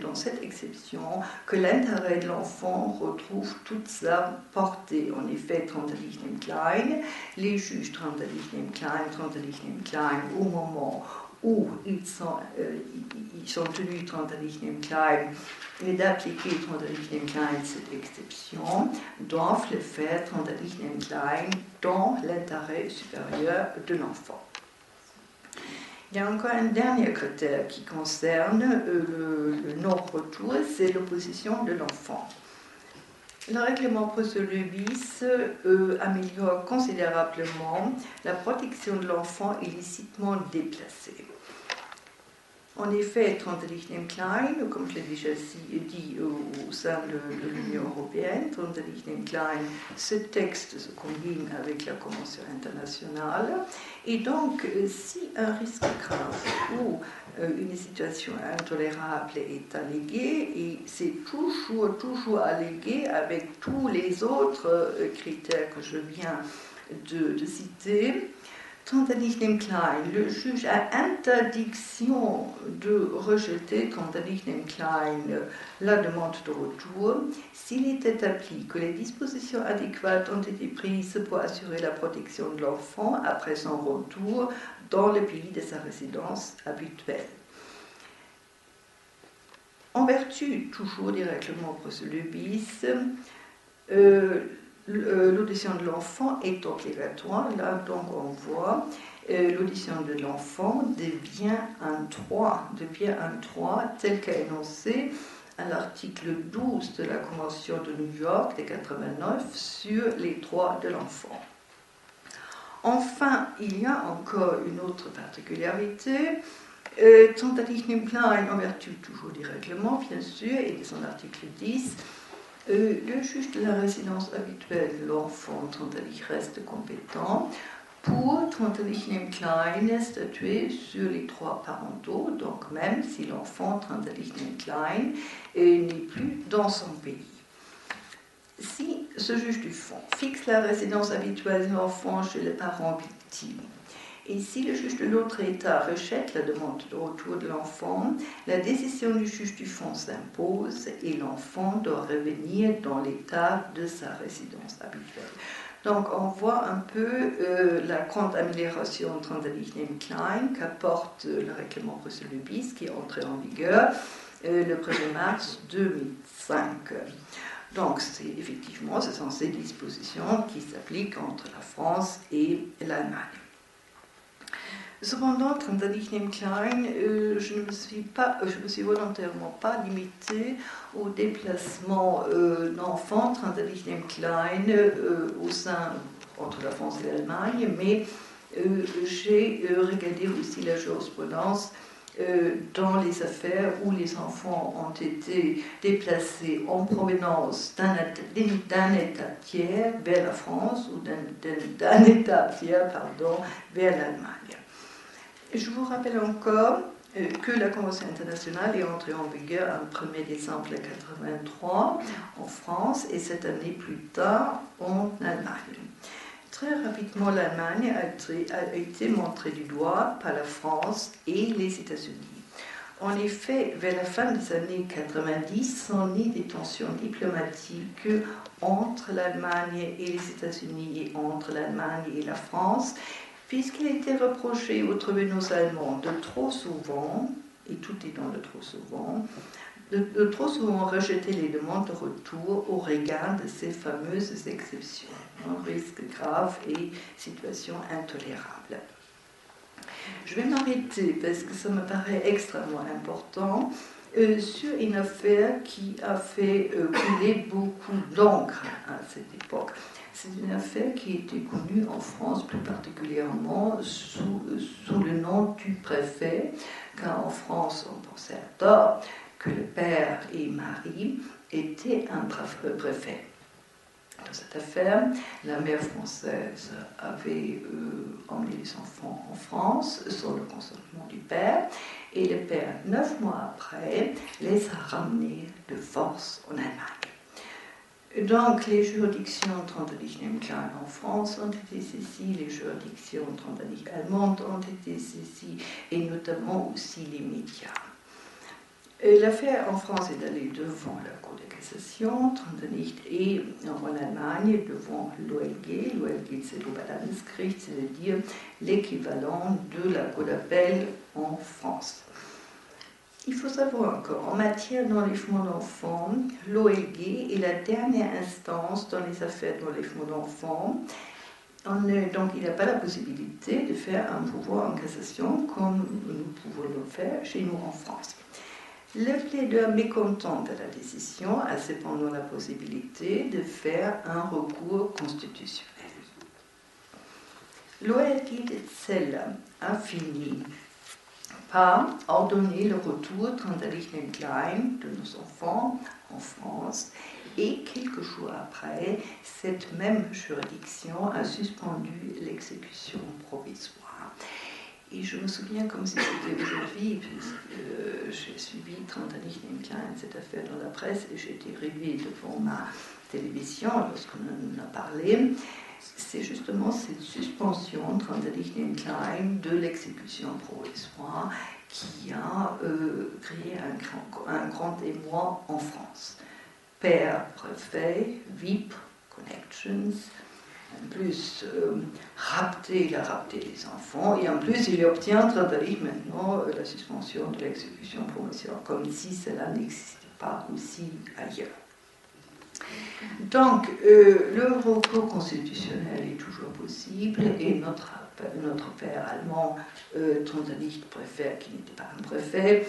Speaker 3: dans cette exception que l'intérêt de l'enfant retrouve toute sa portée. En effet, Klein, les juges Klein, au moment où ils sont tenus Klein et d'appliquer Klein cette exception, doivent le faire Klein dans l'intérêt supérieur de l'enfant. Il y a encore un dernier critère qui concerne le non-retour, c'est l'opposition de l'enfant. Le règlement procédure bis améliore considérablement la protection de l'enfant illicitement déplacé. En effet, Klein, comme je l'ai déjà dit au sein de l'Union européenne, Klein, ce texte se combine avec la Convention internationale. Et donc, si un risque grave ou une situation intolérable est alléguée, et c'est toujours allégué avec tous les autres critères que je viens de citer, Klein, le juge a interdiction de rejeter Klein la demande de retour s'il est établi que les dispositions adéquates ont été prises pour assurer la protection de l'enfant après son retour dans le pays de sa résidence habituelle. En vertu toujours du règlement procédure bis, l'audition de l'enfant est obligatoire. Là, donc, on voit l'audition de l'enfant devient un droit tel qu'énoncé à l'article 12 de la Convention de New York de 89 sur les droits de l'enfant. Enfin, il y a encore une autre particularité. Klein, en vertu toujours du règlement, bien sûr, et de son article 10, le juge de la résidence habituelle de l'enfant reste compétent pour Trinterlichen Klein statuer sur les droits parentaux, donc même si l'enfant Trinterlichen Klein n'est plus dans son pays. Si ce juge du fond fixe la résidence habituelle de l'enfant chez les parents victimes, et si le juge de l'autre État rejette la demande de retour de l'enfant, la décision du juge du fond s'impose et l'enfant doit revenir dans l'état de sa résidence habituelle. Donc on voit un peu la grande amélioration Trinterlichen Klein qu'apporte le règlement Bruxelles bis qui est entré en vigueur le 1er mars 2005. Donc effectivement, ce sont ces dispositions qui s'appliquent entre la France et l'Allemagne. Cependant, Trinterlichen Klein, je ne me suis volontairement pas limitée au déplacement d'enfants Trinterlichen Klein entre la France et l'Allemagne, mais j'ai regardé aussi la jurisprudence dans les affaires où les enfants ont été déplacés en provenance d'un État tiers vers la France ou d'un État tiers, vers l'Allemagne. Je vous rappelle encore que la Convention internationale est entrée en vigueur le 1er décembre 1983 en France et 7 années plus tard en Allemagne. Très rapidement, l'Allemagne a été montrée du doigt par la France et les États-Unis. En effet, vers la fin des années 90, sont nées des tensions diplomatiques entre l'Allemagne et les États-Unis et entre l'Allemagne et la France, puisqu'il était reproché aux tribunaux allemands de trop souvent, et tout est dans le trop souvent, de trop souvent rejeter les demandes de retour au regard de ces fameuses exceptions, risques graves et situations intolérables. Je vais m'arrêter, parce que ça me paraît extrêmement important, sur une affaire qui a fait couler beaucoup d'encre à cette époque. C'est une affaire qui était connue en France plus particulièrement sous le nom du préfet, car en France on pensait à tort que le père et Marie étaient un préfet. Dans cette affaire, la mère française avait emmené les enfants en France sans le consentement du père, et le père, 9 mois après, les a ramenés de force en Allemagne. Donc, les juridictions Trinterlichen Klein en France ont été saisies, les juridictions Trinterlichen allemandes ont été saisies, et notamment aussi les médias. L'affaire en France est allée devant la Cour de cassation, Trinterlichen, et en Allemagne devant l'OLG. L'OLG, c'est l'Oberlandesgericht, c'est-à-dire l'équivalent de la Cour d'appel en France. Il faut savoir encore, en matière d'enlèvement d'enfants, l'OLG est la dernière instance dans les affaires d'enlèvement d'enfants. Donc il n'a pas la possibilité de faire un pouvoir en cassation comme nous pouvons le faire chez nous en France. Le plaideur mécontent de la décision a cependant la possibilité de faire un recours constitutionnel. L'OLG de Zelle a fini par ordonner le retour Trinterlichen Klein de nos enfants en France, et quelques jours après, cette même juridiction a suspendu l'exécution provisoire. Et je me souviens comme si c'était aujourd'hui, puisque j'ai suivi Trinterlichen Klein, cette affaire dans la presse, et j'étais rêvée devant ma télévision lorsqu'on en a parlé. C'est justement cette suspension Trinterlichen Klein de l'exécution provisoire qui a créé un grand émoi en France. Père, préfet, VIP, connections, en plus il a rapté les enfants, et en plus il obtient Trinterlichen maintenant la suspension de l'exécution provisoire, comme si cela n'existait pas aussi ailleurs. Donc, le recours constitutionnel est toujours possible, et notre père allemand, Trinterlichen préfet, qui n'était pas un préfet,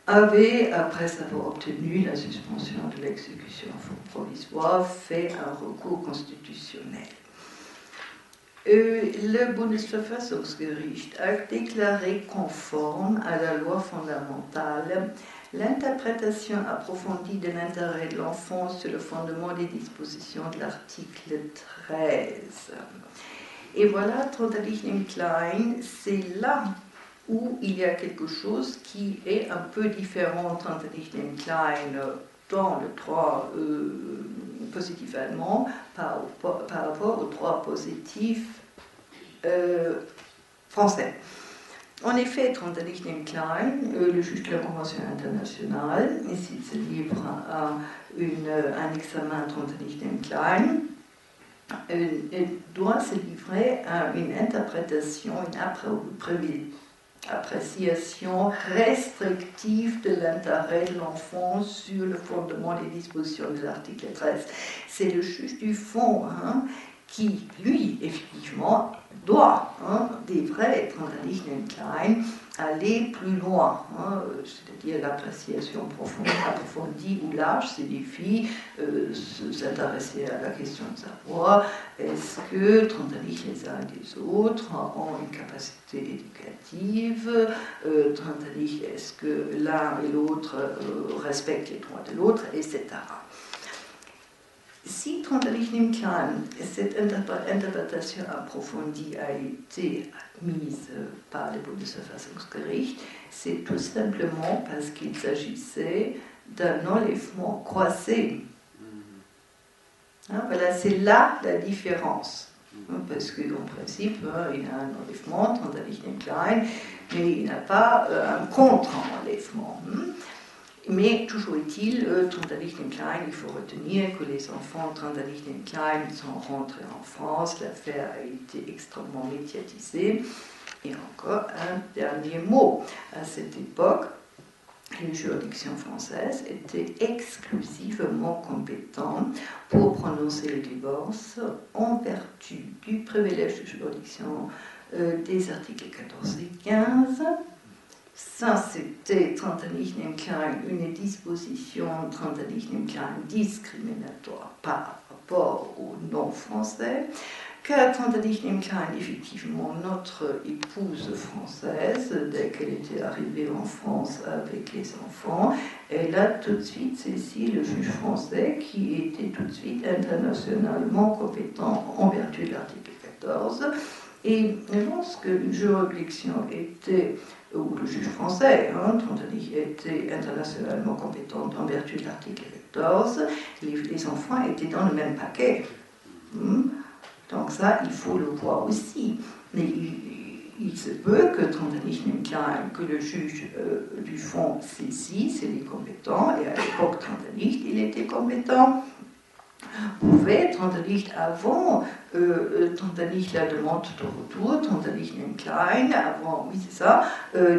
Speaker 3: avait, après avoir obtenu la suspension de l'exécution provisoire, fait un recours constitutionnel. Le Bundesverfassungsgericht a déclaré conforme à la loi fondamentale l'interprétation approfondie de l'intérêt de l'enfant sur le fondement des dispositions de l'article 13. Et voilà, Trentalichnem Klein, c'est là où il y a quelque chose qui est un peu différent de Trentalichnem Klein dans le droit positif allemand par rapport au droit positif français. En effet, Trentalichnem Klein, le juge de la Convention internationale, s'il se livre à un examen Trentalichnem Klein, doit se livrer à une interprétation, une appréciation restrictive de l'intérêt de l'enfant sur le fondement des dispositions de l'article 13. C'est le juge du fond qui, lui, effectivement, devrait être Trentalichnem Klein, aller plus loin, c'est-à-dire l'appréciation approfondie ou large, signifie s'intéresser à la question de savoir est-ce que Trentalichnem les uns et les autres ont une capacité éducative, est-ce que l'un et l'autre respectent les droits de l'autre, etc. Si Trentalichnem Klein, cette interprétation approfondie a été admise par le Bundesverfassungsgericht, c'est tout simplement parce qu'il s'agissait d'un enlèvement croisé. Voilà, c'est là la différence. Parce qu'en principe, il y a un enlèvement, Trentalichnem Klein, mais il n'y a pas un contre-enlèvement. Mais toujours est-il, Trentalichnem Klein, il faut retenir que les enfants Trentalichnem Klein sont rentrés en France, l'affaire a été extrêmement médiatisée. Et encore un dernier mot. À cette époque, les juridictions françaises étaient exclusivement compétentes pour prononcer le divorce en vertu du privilège de juridiction des articles 14 et 15. Ça, c'était Trentalichnem Klein, une disposition Trentalichnem Klein discriminatoire par rapport aux non-français, car Trentalichnem Klein, effectivement, notre épouse française, dès qu'elle était arrivée en France avec les enfants, elle a tout de suite saisi le juge français qui était tout de suite internationalement compétent en vertu de l'article 14. Et lorsque une juridiction était, ou le juge français, était internationalement compétent en vertu de l'article 14, les enfants étaient dans le même paquet. Donc ça, il faut le voir aussi. Mais il se peut que Trentalichnem Klein, que le juge du fond saisisse, il est compétent, et à l'époque Trentalicht, il était compétent, pouvait Trentalicht avant Trentalicht la demande de retour, Trentalichnem Klein, avant, oui c'est ça,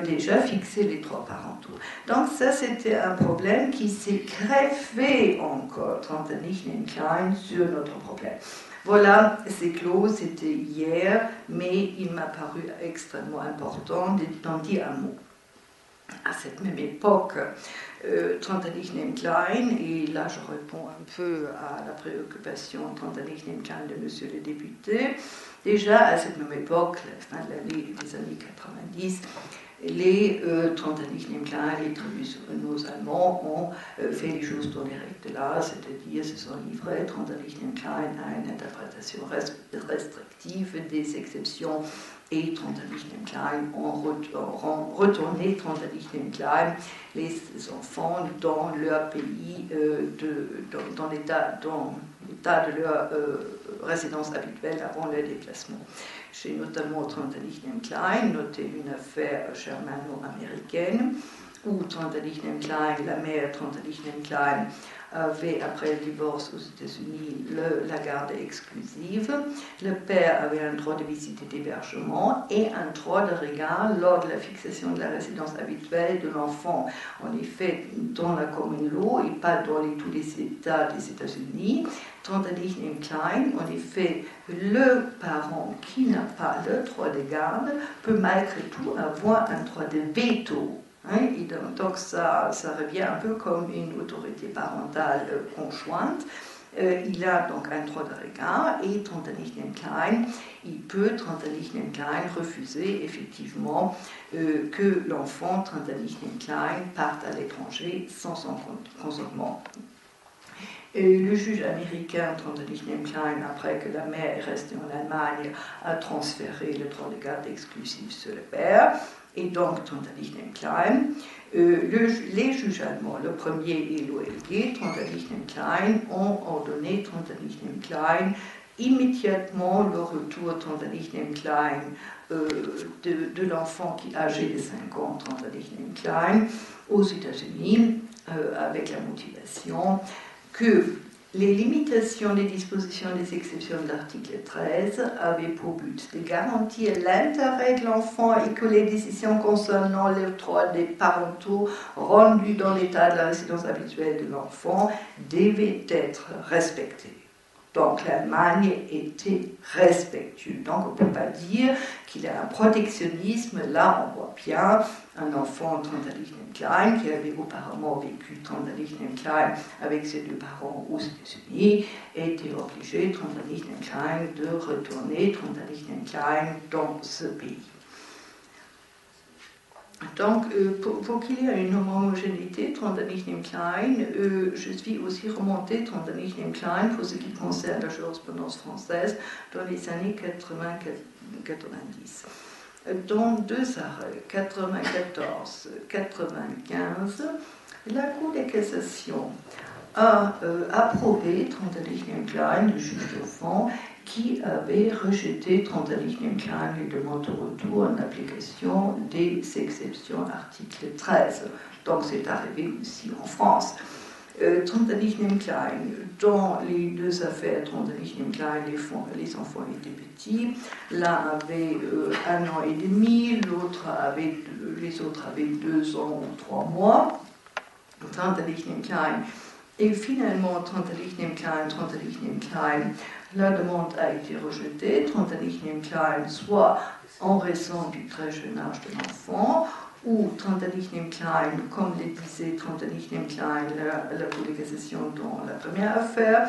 Speaker 3: déjà fixé les droits parentaux. Donc ça c'était un problème qui s'est greffé encore, Trentalichnem Klein, sur notre problème. Voilà, c'est clos, c'était hier, mais il m'a paru extrêmement important d'en dire un mot. À cette même époque, Trentalichnem Klein, et là je réponds un peu à la préoccupation Trentalichnem Klein de monsieur le député, déjà à cette même époque, la fin de l'année des années 90, les Trentalichnem Klein, les tribunaux allemands ont fait les choses dans les règles de l'art, c'est-à-dire se sont livrés Trentalichnem Klein à une interprétation restrictive des exceptions et Trentalichnem Klein ont retourné Trentalichnem Klein les enfants dans leur pays, dans l'état de leur résidence habituelle avant leur déplacement. J'ai notamment Trentalichnem Klein noté une affaire germano-américaine où Trentalichnem Klein, la mère Trentalichnem Klein, avait, après le divorce aux États-Unis, la garde exclusive. Le père avait un droit de visite et d'hébergement et un droit de regard lors de la fixation de la résidence habituelle de l'enfant. En effet, dans la commune law et pas dans tous les États des États-Unis, Trentalichnem Klein, en effet, le parent qui n'a pas le droit de garde peut malgré tout avoir un droit de veto. Et donc ça revient un peu comme une autorité parentale conjointe. Il a donc un droit de regard et Trentalichnem Klein, il peut Trentalichnem Klein refuser effectivement que l'enfant Trentalichnem Klein parte à l'étranger sans son consentement. Et le juge américain, Trondheim Klein, après que la mère est restée en Allemagne, a transféré le droit de garde exclusif sur le père. Et donc, Trondheim Klein, les juges allemands, le premier et l'OLG, Trondheim Klein, ont ordonné Trondheim Klein immédiatement le retour Trondheim Klein de l'enfant qui est âgé de 5 ans, Trondheim Klein, aux États-Unis, avec la motivation que les limitations des dispositions des exceptions de l'article 13 avaient pour but de garantir l'intérêt de l'enfant et que les décisions concernant les droits des parentaux rendus dans l'état de la résidence habituelle de l'enfant devaient être respectées. Donc l'Allemagne était respectueuse. Donc on ne peut pas dire qu'il y a un protectionnisme. Là, on voit bien un enfant Trondheim Klein qui avait auparavant vécu Trondheim Klein avec ses 2 parents aux États-Unis était obligé, Trondheim Klein, de retourner Trondheim Klein dans ce pays. Donc, pour qu'il y ait une homogénéité, Trondheim Klein, je suis aussi remontée Trondheim Klein pour ce qui concerne la jurisprudence française dans les années 80-90. Dans 2 arrêts, 94, 95, la Cour de cassation a approuvé Trondheim Klein, le juge de fond, qui avait rejeté Trondheim Klein les demandes de retour en application des exceptions article 13. Donc c'est arrivé aussi en France. Trondheim Klein, dans les 2 affaires, Trondheim Klein, les enfants étaient petits. L'un avait 1 an et demi, les autres avaient 2 ans ou 3 mois. Trondheim Klein. Et finalement, Trondheim Klein, la demande a été rejetée. Trondheim Klein, soit en raison du très jeune âge de l'enfant, ou Trondheim Klein, comme le disait Trondheim Klein, la Cour de cassation dans la première affaire,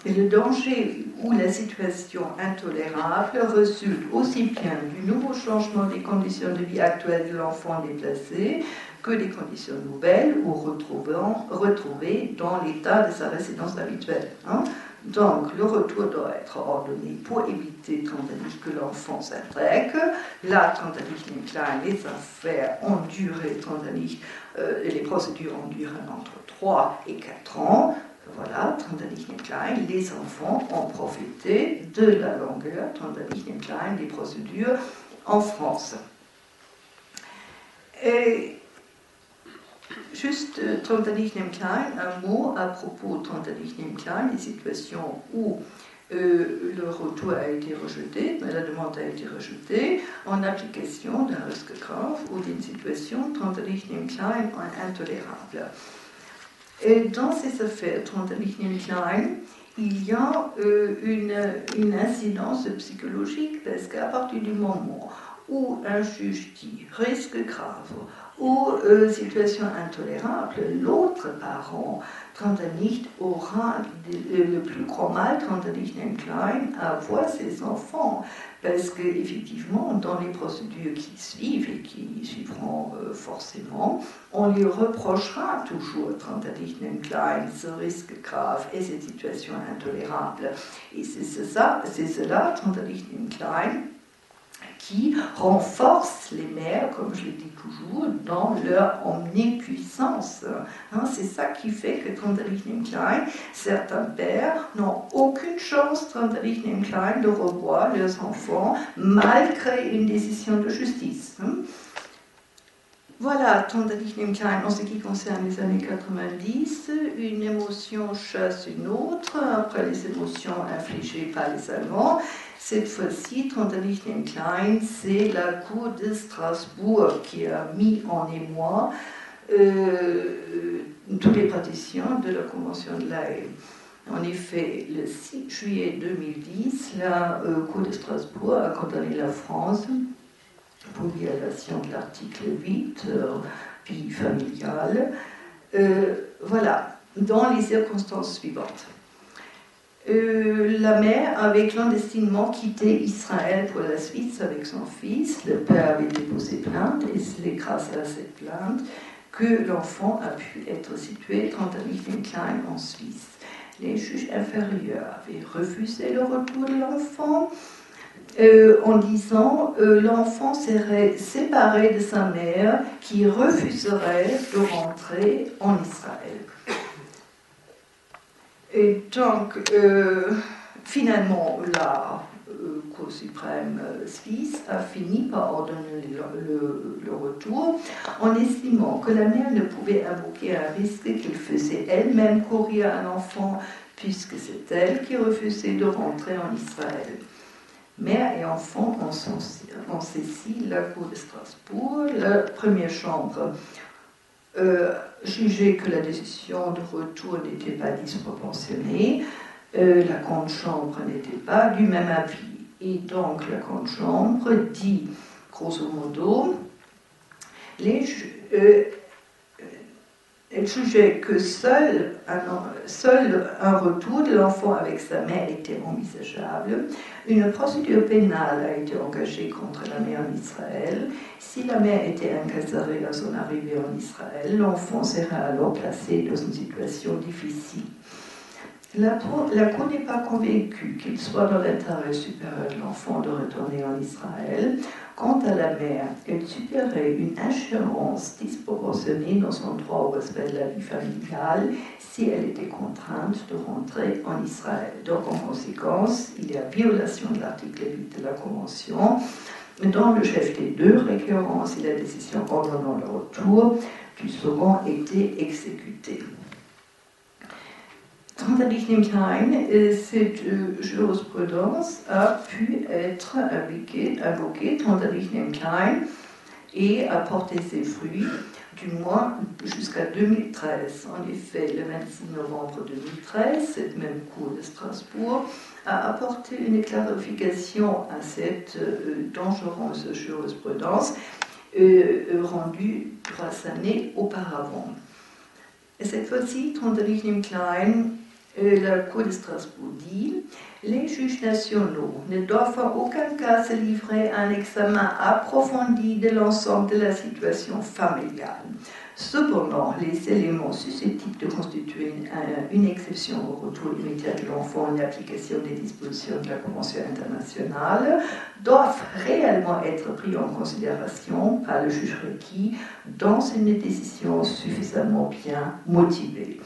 Speaker 3: et le danger ou la situation intolérable résulte aussi bien du nouveau changement des conditions de vie actuelles de l'enfant déplacé que des conditions nouvelles ou retrouvées dans l'état de sa résidence habituelle. Donc, le retour doit être ordonné pour éviter que l'enfant s'intègre. Là, Trondheim Klein, les affaires ont duré, les procédures ont duré entre 3 et 4 ans. Voilà, Trondheim Klein, les enfants ont profité de la longueur, Trondheim Klein, des procédures en France. Et juste Trondheim Klein, un mot à propos de Trondheim Klein, les situations où le retour a été rejeté, la demande a été rejetée en application d'un risque grave ou d'une situation Trondheim Klein intolérable. Et dans ces affaires Trondheim Klein, il y a une incidence psychologique parce qu'à partir du moment où un juge dit risque grave ou situation intolérable, l'autre parent, Trondheim, aura le plus grand mal, Trondheim Klein, à voir ses enfants. Parce qu'effectivement, dans les procédures qui suivent et qui suivront forcément, on lui reprochera toujours, Trondheim Klein, ce risque grave et cette situation intolérable. Et c'est cela, Trondheim Klein, qui renforce les mères, comme je le dis toujours, dans leur omnipuissance. C'est ça qui fait que Trondheim Klein, certains pères n'ont aucune chance, Trondheim Klein, de revoir leurs enfants malgré une décision de justice. Voilà, Trondheim Klein, en ce qui concerne les années 90, une émotion chasse une autre, après les émotions infligées par les Allemands. Cette fois-ci, Trondheim Klein, c'est la Cour de Strasbourg qui a mis en émoi toutes les partitions de la Convention de La Haye. En effet, le 6 juillet 2010, la Cour de Strasbourg a condamné la France pour violation de l'article 8, vie familiale. Voilà, dans les circonstances suivantes. La mère avait clandestinement quitté Israël pour la Suisse avec son fils. Le père avait déposé plainte et c'est grâce à cette plainte que l'enfant a pu être situé Trondheim Klein en Suisse. les juges inférieurs avaient refusé le retour de l'enfant en disant l'enfant serait séparé de sa mère qui refuserait de rentrer en Israël. Et donc, finalement, la Cour suprême suisse a fini par ordonner le retour en estimant que la mère ne pouvait invoquer un risque qu'elle faisait elle-même courir un enfant puisque c'est elle qui refusait de rentrer en Israël. Mère et enfant ont saisi la Cour de Strasbourg, la première chambre jugeait que la décision de retour n'était pas disproportionnée, la grande chambre n'était pas du même avis. Et donc la grande chambre dit, grosso modo, elle jugeait que seul un retour de l'enfant avec sa mère était envisageable. Une procédure pénale a été engagée contre la mère en Israël. Si la mère était incarcérée à son arrivée en Israël, l'enfant serait alors placé dans une situation difficile. La Cour n'est pas convaincue qu'il soit dans l'intérêt supérieur de l'enfant de retourner en Israël. Quant à la mère, elle subirait une ingérence disproportionnée dans son droit au respect de la vie familiale si elle était contrainte de rentrer en Israël. Donc, en conséquence, il y a violation de l'article 8 de la Convention. Dans le chef des deux récurrences et la décision ordonnant le retour du second été exécuté. Trantadich-nem Klein, cette jurisprudence a pu être invoquée Trantadich-nem Klein et a porté ses fruits, du moins jusqu'à 2013. En effet, le 26 novembre 2013, cette même Cour de Strasbourg a apporté une clarification à cette dangereuse jurisprudence rendue 3 années auparavant. Et cette fois-ci, Trantadich-nem Klein, la Cour de Strasbourg dit « Les juges nationaux ne doivent en aucun cas se livrer à un examen approfondi de l'ensemble de la situation familiale. Cependant, les éléments susceptibles de constituer une exception au retour immédiat de l'enfant en application des dispositions de la Convention internationale doivent réellement être pris en considération par le juge requis dans une décision suffisamment bien motivée.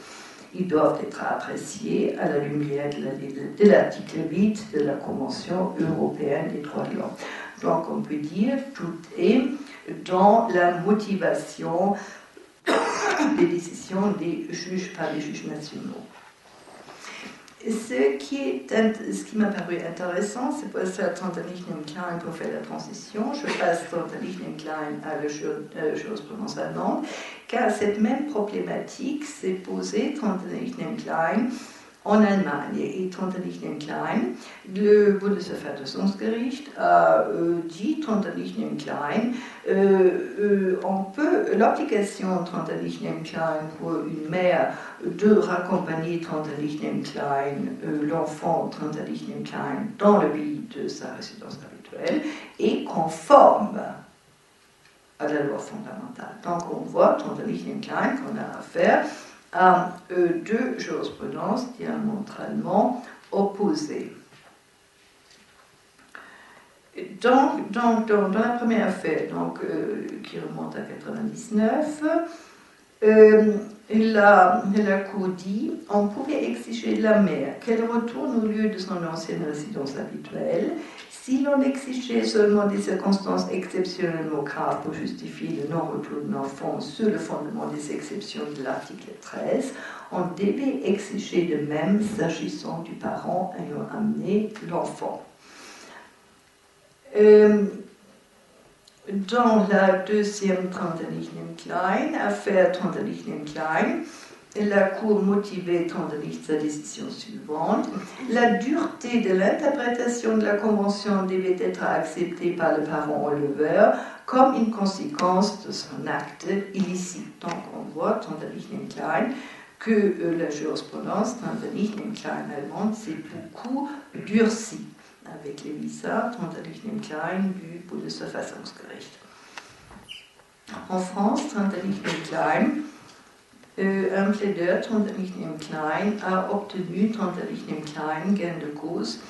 Speaker 3: Ils doivent être appréciés à la lumière de l'article 8 de la Convention européenne des droits de l'homme. » Donc on peut dire tout est dans la motivation des décisions des juges par les juges nationaux. Ce qui m'a paru intéressant, c'est pour ça Trantadich-nem Klein pour faire la transition. Je passe Trantadich-nem Klein à la jurisprudence allemande, car cette même problématique s'est posée Trantadich-nem Klein en Allemagne. Et Trantadich-nem Klein, le Bundesverfassungsgericht a dit Trantadich-nem Klein, l'application Trantadich-nem Klein pour une mère de raccompagner Trantadich-nem Klein, l'enfant Trantadich-nem Klein, dans le pays de sa résidence habituelle, est conforme à la loi fondamentale. Donc on voit Trantadich-nem Klein qu'on a affaire à deux jurisprudences diamétralement opposées. Dans la première affaire, qui remonte à 1999, la Cour dit on pouvait exiger de la mère qu'elle retourne au lieu de son ancienne résidence habituelle si l'on exigeait seulement des circonstances exceptionnellement graves pour justifier le non-retour de l'enfant sur le fondement des exceptions de l'article 13, on devait exiger de même s'agissant du parent ayant amené l'enfant. Dans la deuxième Trantadich-nem Klein, affaire Trantadich-nem Klein, la Cour motivait Trantadich sa décision suivante. La dureté de l'interprétation de la Convention devait être acceptée par le parent enleveur comme une conséquence de son acte illicite. Donc on voit Trantadich-nem Klein que la jurisprudence Trantadich-nem Klein allemande s'est beaucoup durcie avec les visas Trantadich-nem Klein du Bundesverfassungsgericht. En France, Trantadich-nem Klein Un plaideur, Trantalichnem Klein, a obtenu Trantalichnem Klein gain de cause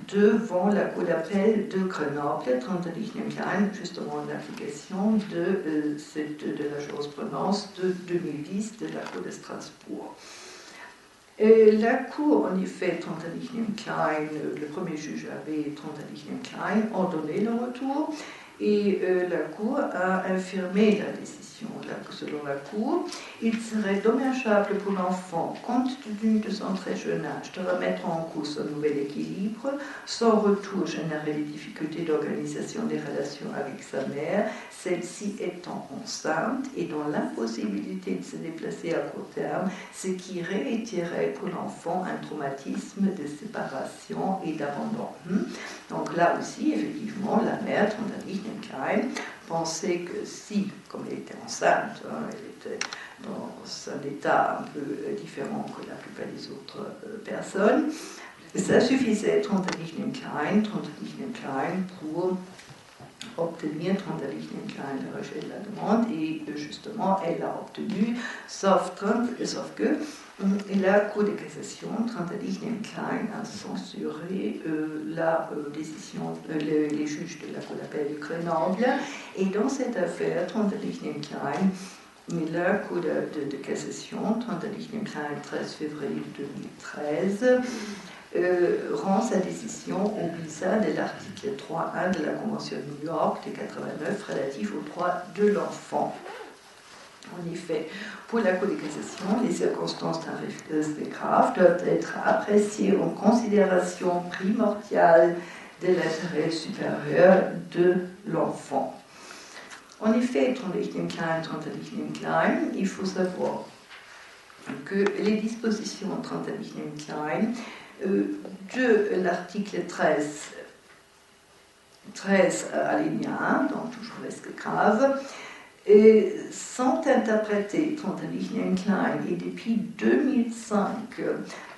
Speaker 3: devant la Cour d'appel de Grenoble, Trantalichnem Klein, justement en application de la jurisprudence de 2010 de la Cour de Strasbourg. La Cour, en effet, Trantalichnem Klein, le premier juge avait Trantalichnem Klein ordonné le retour, et la Cour a infirmé la décision. Selon la Cour, il serait dommageable pour l'enfant, compte tenu de son très jeune âge, de remettre en cause son nouvel équilibre. Son retour générait des difficultés d'organisation des relations avec sa mère, celle-ci étant enceinte et dans l'impossibilité de se déplacer à court terme, ce qui réitérait pour l'enfant un traumatisme de séparation et d'abandon. Donc là aussi, effectivement, la mère, Trantalichnem Klein, pensait que si, comme elle était enceinte, elle était dans un état un peu différent que la plupart des autres personnes, ça suffisait Trantalichnem Klein pour obtenir Trantalichnem Klein le rejet de la demande, et justement elle l'a obtenu, sauf que la Cour de cassation, Trantalichnem Klein, a censuré la décision, les juges de la Cour d'appel de Grenoble, et dans cette affaire, Trantalichnem Klein, la Cour de cassation, Trantalichnem Klein, 13 février 2013, rend sa décision au visa de l'article 3.1 de la Convention de New York de 89 relatif aux droits de l'enfant. En effet, pour la Cour de cassation, les circonstances d'un refus grave doivent être appréciées en considération primordiale de l'intérêt supérieur de l'enfant. En effet, Trantalichnem Klein, il faut savoir que les dispositions Trantalichnem Klein de l'article 13 alinéa 1, donc toujours risque grave, sont interprétées Trantalichnem Klein et depuis 2005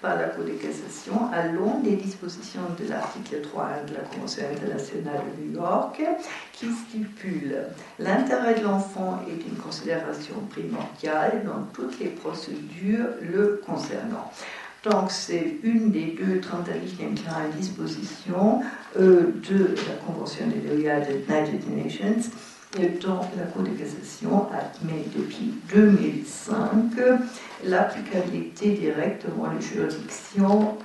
Speaker 3: par la Cour de cassation à l'aune des dispositions de l'article 3.1 de la Convention internationale de New York qui stipule l'intérêt de l'enfant est une considération primordiale dans toutes les procédures le concernant. Donc c'est une des deux Trantalichnem Klein dispositions de la Convention des United Nations dont la Cour de cassation admet depuis 2005 l'applicabilité directement aux juridictions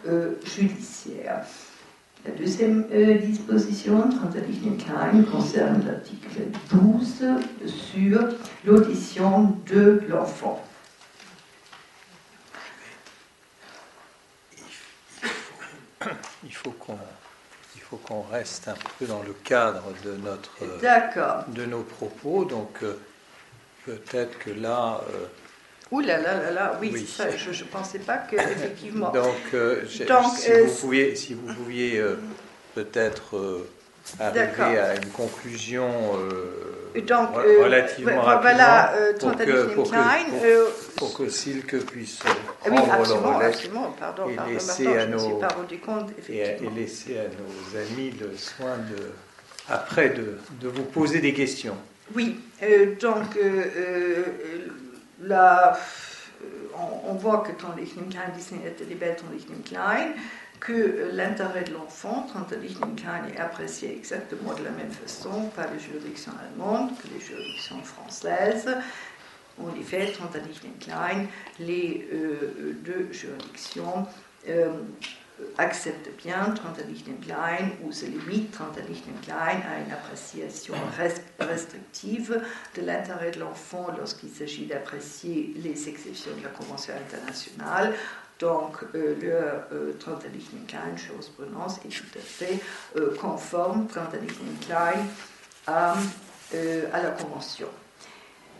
Speaker 3: judiciaires. La deuxième disposition, Trantalichnem Klein, concerne l'article 12 sur l'audition de l'enfant.
Speaker 1: Il faut qu'on reste un peu dans le cadre de nos propos, donc peut-être que là...
Speaker 3: Ouh là là là là, oui. Ça, je ne pensais pas que, effectivement...
Speaker 1: Si vous pouviez peut-être arriver à une conclusion relativement rapidement pour que Silke puisse prendre le relais et laisser à nos amis le soin de vous poser des questions.
Speaker 3: Oui, là, on voit que Trantalichnem Klein Trantalichnem Klein, que l'intérêt de l'enfant, Trantalichnem Klein, est apprécié exactement de la même façon par les juridictions allemandes que les juridictions françaises. En effet, Trantalichnem Klein, les deux juridictions acceptent bien Trantalichnem Klein ou se limitent Trantalichnem Klein à une appréciation restrictive de l'intérêt de l'enfant lorsqu'il s'agit d'apprécier les exceptions de la Convention internationale. Donc, le Trantalichnem Klein, jurisprudence, est tout à fait conforme, Trantalichnem Klein, à la Convention.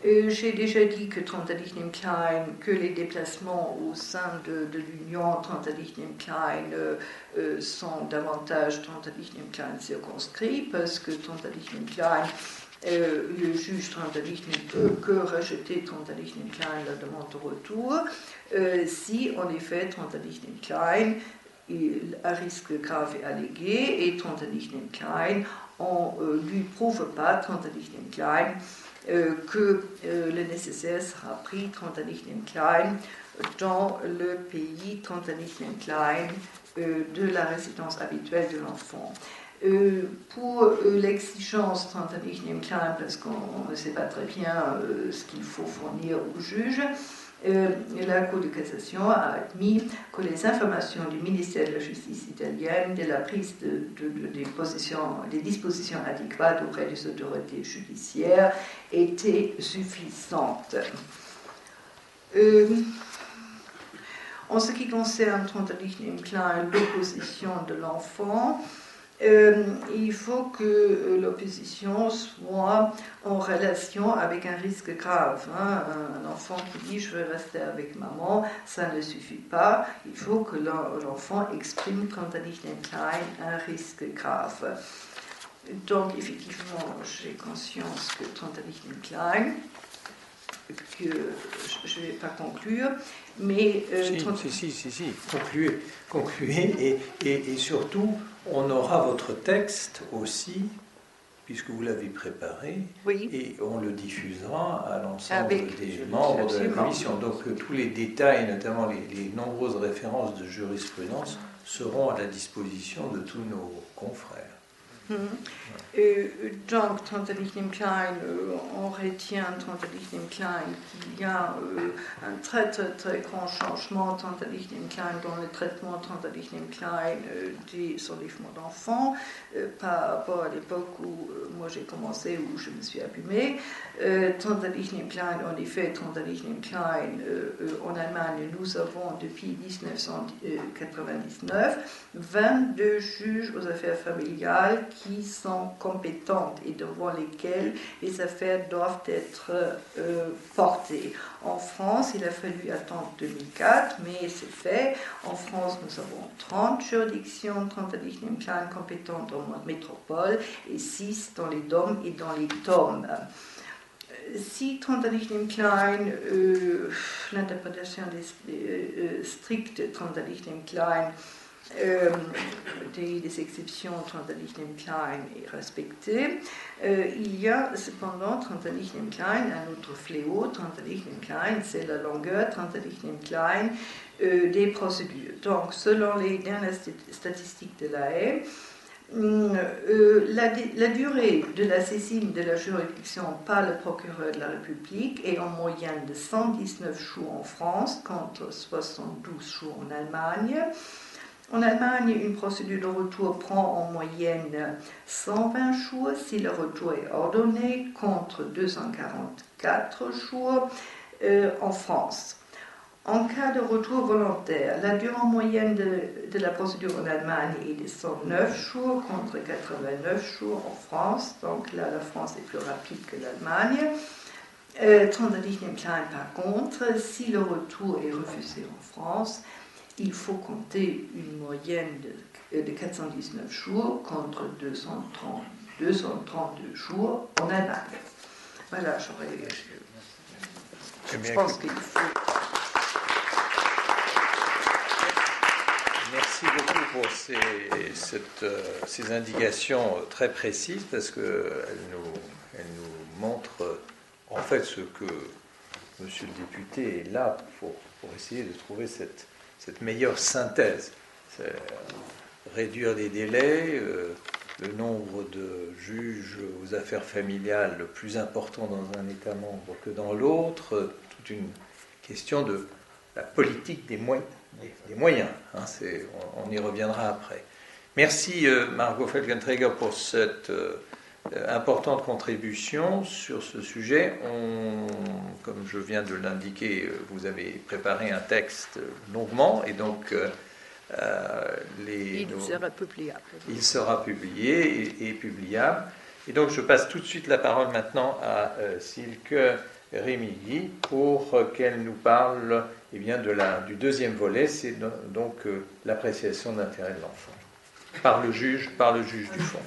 Speaker 3: J'ai déjà dit que Trantalichnem Klein, que les déplacements au sein de l'Union Trantalichnem Klein sont davantage Trantalichnem Klein circonscrits, parce que Trantalichnem Klein, le juge Trantalichnem peut que rejeter Trantalichnem Klein la demande de retour, si en effet Trantalichnem Klein à risque grave est allégué et Trantalichnem Klein on lui prouve pas Trantalichnem Klein que le nécessaire sera pris Trenternich Klein dans le pays Trenternich Klein de la résidence habituelle de l'enfant. Pour l'exigence Trenternich Klein, parce qu'on ne sait pas très bien ce qu'il faut fournir au juge, la Cour de cassation a admis que les informations du ministère de la Justice italienne de la prise des dispositions adéquates auprès des autorités judiciaires étaient suffisantes. En ce qui concerne Trenternich Klein, l'opposition de l'enfant, il faut que l'opposition soit en relation avec un risque grave. Un enfant qui dit « je veux rester avec maman », ça ne suffit pas. Il faut que l'enfant exprime Trenternich Klein un risque grave. Donc effectivement, j'ai conscience que Trenternich Klein, que je ne vais pas conclure, mais...
Speaker 1: Si, concluez, et surtout, on aura votre texte aussi, puisque vous l'avez préparé,
Speaker 3: oui.
Speaker 1: Et on le diffusera à l'ensemble des membres de la commission. Donc tous les détails, notamment les nombreuses références de jurisprudence, seront à la disposition de tous nos confrères.
Speaker 3: Donc, Trenternich Klein, on retient Trenternich Klein qu'il y a un très grand changement Trenternich Klein dans le traitement Trenternich Klein des enlèvements d'enfants par rapport à l'époque où moi j'ai commencé, où je me suis abîmée. Trenternich Klein, en effet, Trenternich Klein en Allemagne, nous avons depuis 1999 22 juges aux affaires familiales qui sont compétentes et devant lesquelles les affaires doivent être portées. En France, il a fallu attendre 2004, mais c'est fait. En France, nous avons 30 juridictions Trenternich Klein compétentes en métropole et 6 dans les DOM et dans les TOM. Si Trenternich Klein, l'interprétation stricte de Trenternich Klein, des exceptions Trenternich Klein est respectée, il y a cependant Trenternich Klein, un autre fléau, Trenternich Klein, c'est la longueur Trenternich Klein des procédures. Donc, selon les dernières statistiques de la Haye, la durée de la saisine de la juridiction par le procureur de la République est en moyenne de 119 jours en France contre 72 jours en Allemagne. En Allemagne, une procédure de retour prend en moyenne 120 jours si le retour est ordonné, contre 244 jours en France. En cas de retour volontaire, la durée en moyenne de la procédure en Allemagne est de 109 jours contre 89 jours en France. Donc là, la France est plus rapide que l'Allemagne. Trenternich Klein, par contre, si le retour est refusé en France, il faut compter une moyenne de 419 jours contre 232 jours en Allemagne. Voilà, je pense qu'il faut...
Speaker 1: Merci beaucoup pour ces indications très précises, parce qu'elles nous montrent en fait ce que Monsieur le député est là pour essayer de trouver cette meilleure synthèse. C'est réduire les délais, le nombre de juges aux affaires familiales le plus important dans un État membre que dans l'autre, toute une question de la politique des moyens. On y reviendra après. Merci Margot Felgenträger pour cette importante contribution sur ce sujet. Comme je viens de l'indiquer, vous avez préparé un texte longuement et donc il sera publié et publiable. Et donc je passe tout de suite la parole maintenant à Silke Remigui pour qu'elle nous parle du deuxième volet, c'est donc l'appréciation de l'intérêt de l'enfant par le juge du fond.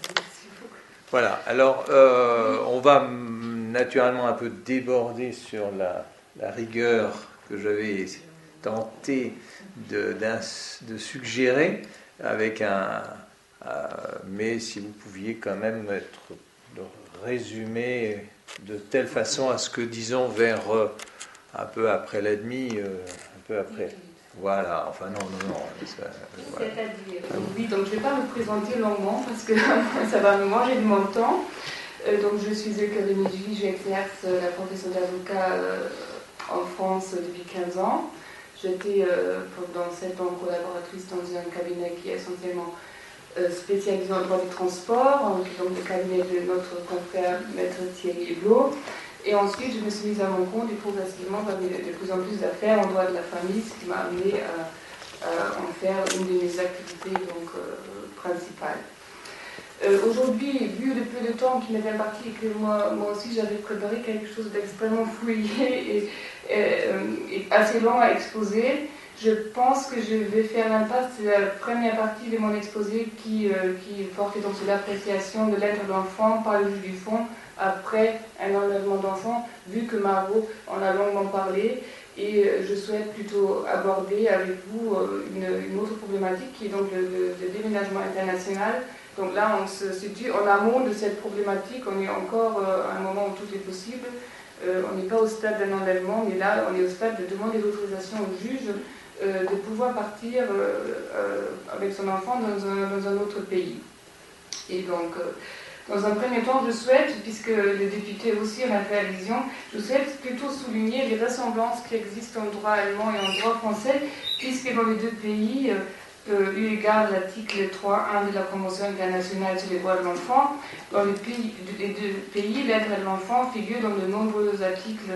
Speaker 1: Voilà, alors on va naturellement un peu déborder sur la rigueur que j'avais tenté de suggérer, mais si vous pouviez quand même être résumer de telle façon à ce que, disons, vers un peu après la demi, un peu après. Voilà, enfin non.
Speaker 4: Voilà. C'est-à-dire, oui, donc je ne vais pas me présenter longuement parce que ça va me manger de mon temps. Donc je suis Elke Remigui, j'exerce la profession d'avocat en France depuis 15 ans. J'étais pendant 7 ans collaboratrice dans un cabinet qui est essentiellement spécialisé en droit du transport, donc le cabinet de notre confrère maître Thierry Eblot. Et ensuite, je me suis mise à mon compte et progressivement, j'avais de plus en plus d'affaires en droit de la famille, ce qui m'a amené à en faire une de mes activités principales. Aujourd'hui, vu le peu de temps qui m'est imparti et que moi aussi j'avais préparé quelque chose d'extrêmement fouillé et assez long à exposer, je pense que je vais faire l'impasse sur la première partie de mon exposé qui portait donc sur l'appréciation de l'aide de l'enfant par le juge du fond après un enlèvement d'enfant, vu que Margot en a longuement parlé. Et je souhaite plutôt aborder avec vous une autre problématique qui est donc le déménagement international. Donc là, on se situe en amont de cette problématique, on est encore à un moment où tout est possible. On n'est pas au stade d'un enlèvement, mais là, on est au stade de demander l'autorisation au juge de pouvoir partir avec son enfant dans un autre pays. Et donc, dans un premier temps, je souhaite, puisque le député aussi en a fait allusion, je souhaite plutôt souligner les ressemblances qui existent en droit allemand et en droit français, puisque dans les deux pays, eu égard à l'article 3.1 de la Convention internationale sur les droits de l'enfant, dans les deux pays, l'aide à l'enfant figure dans de nombreux articles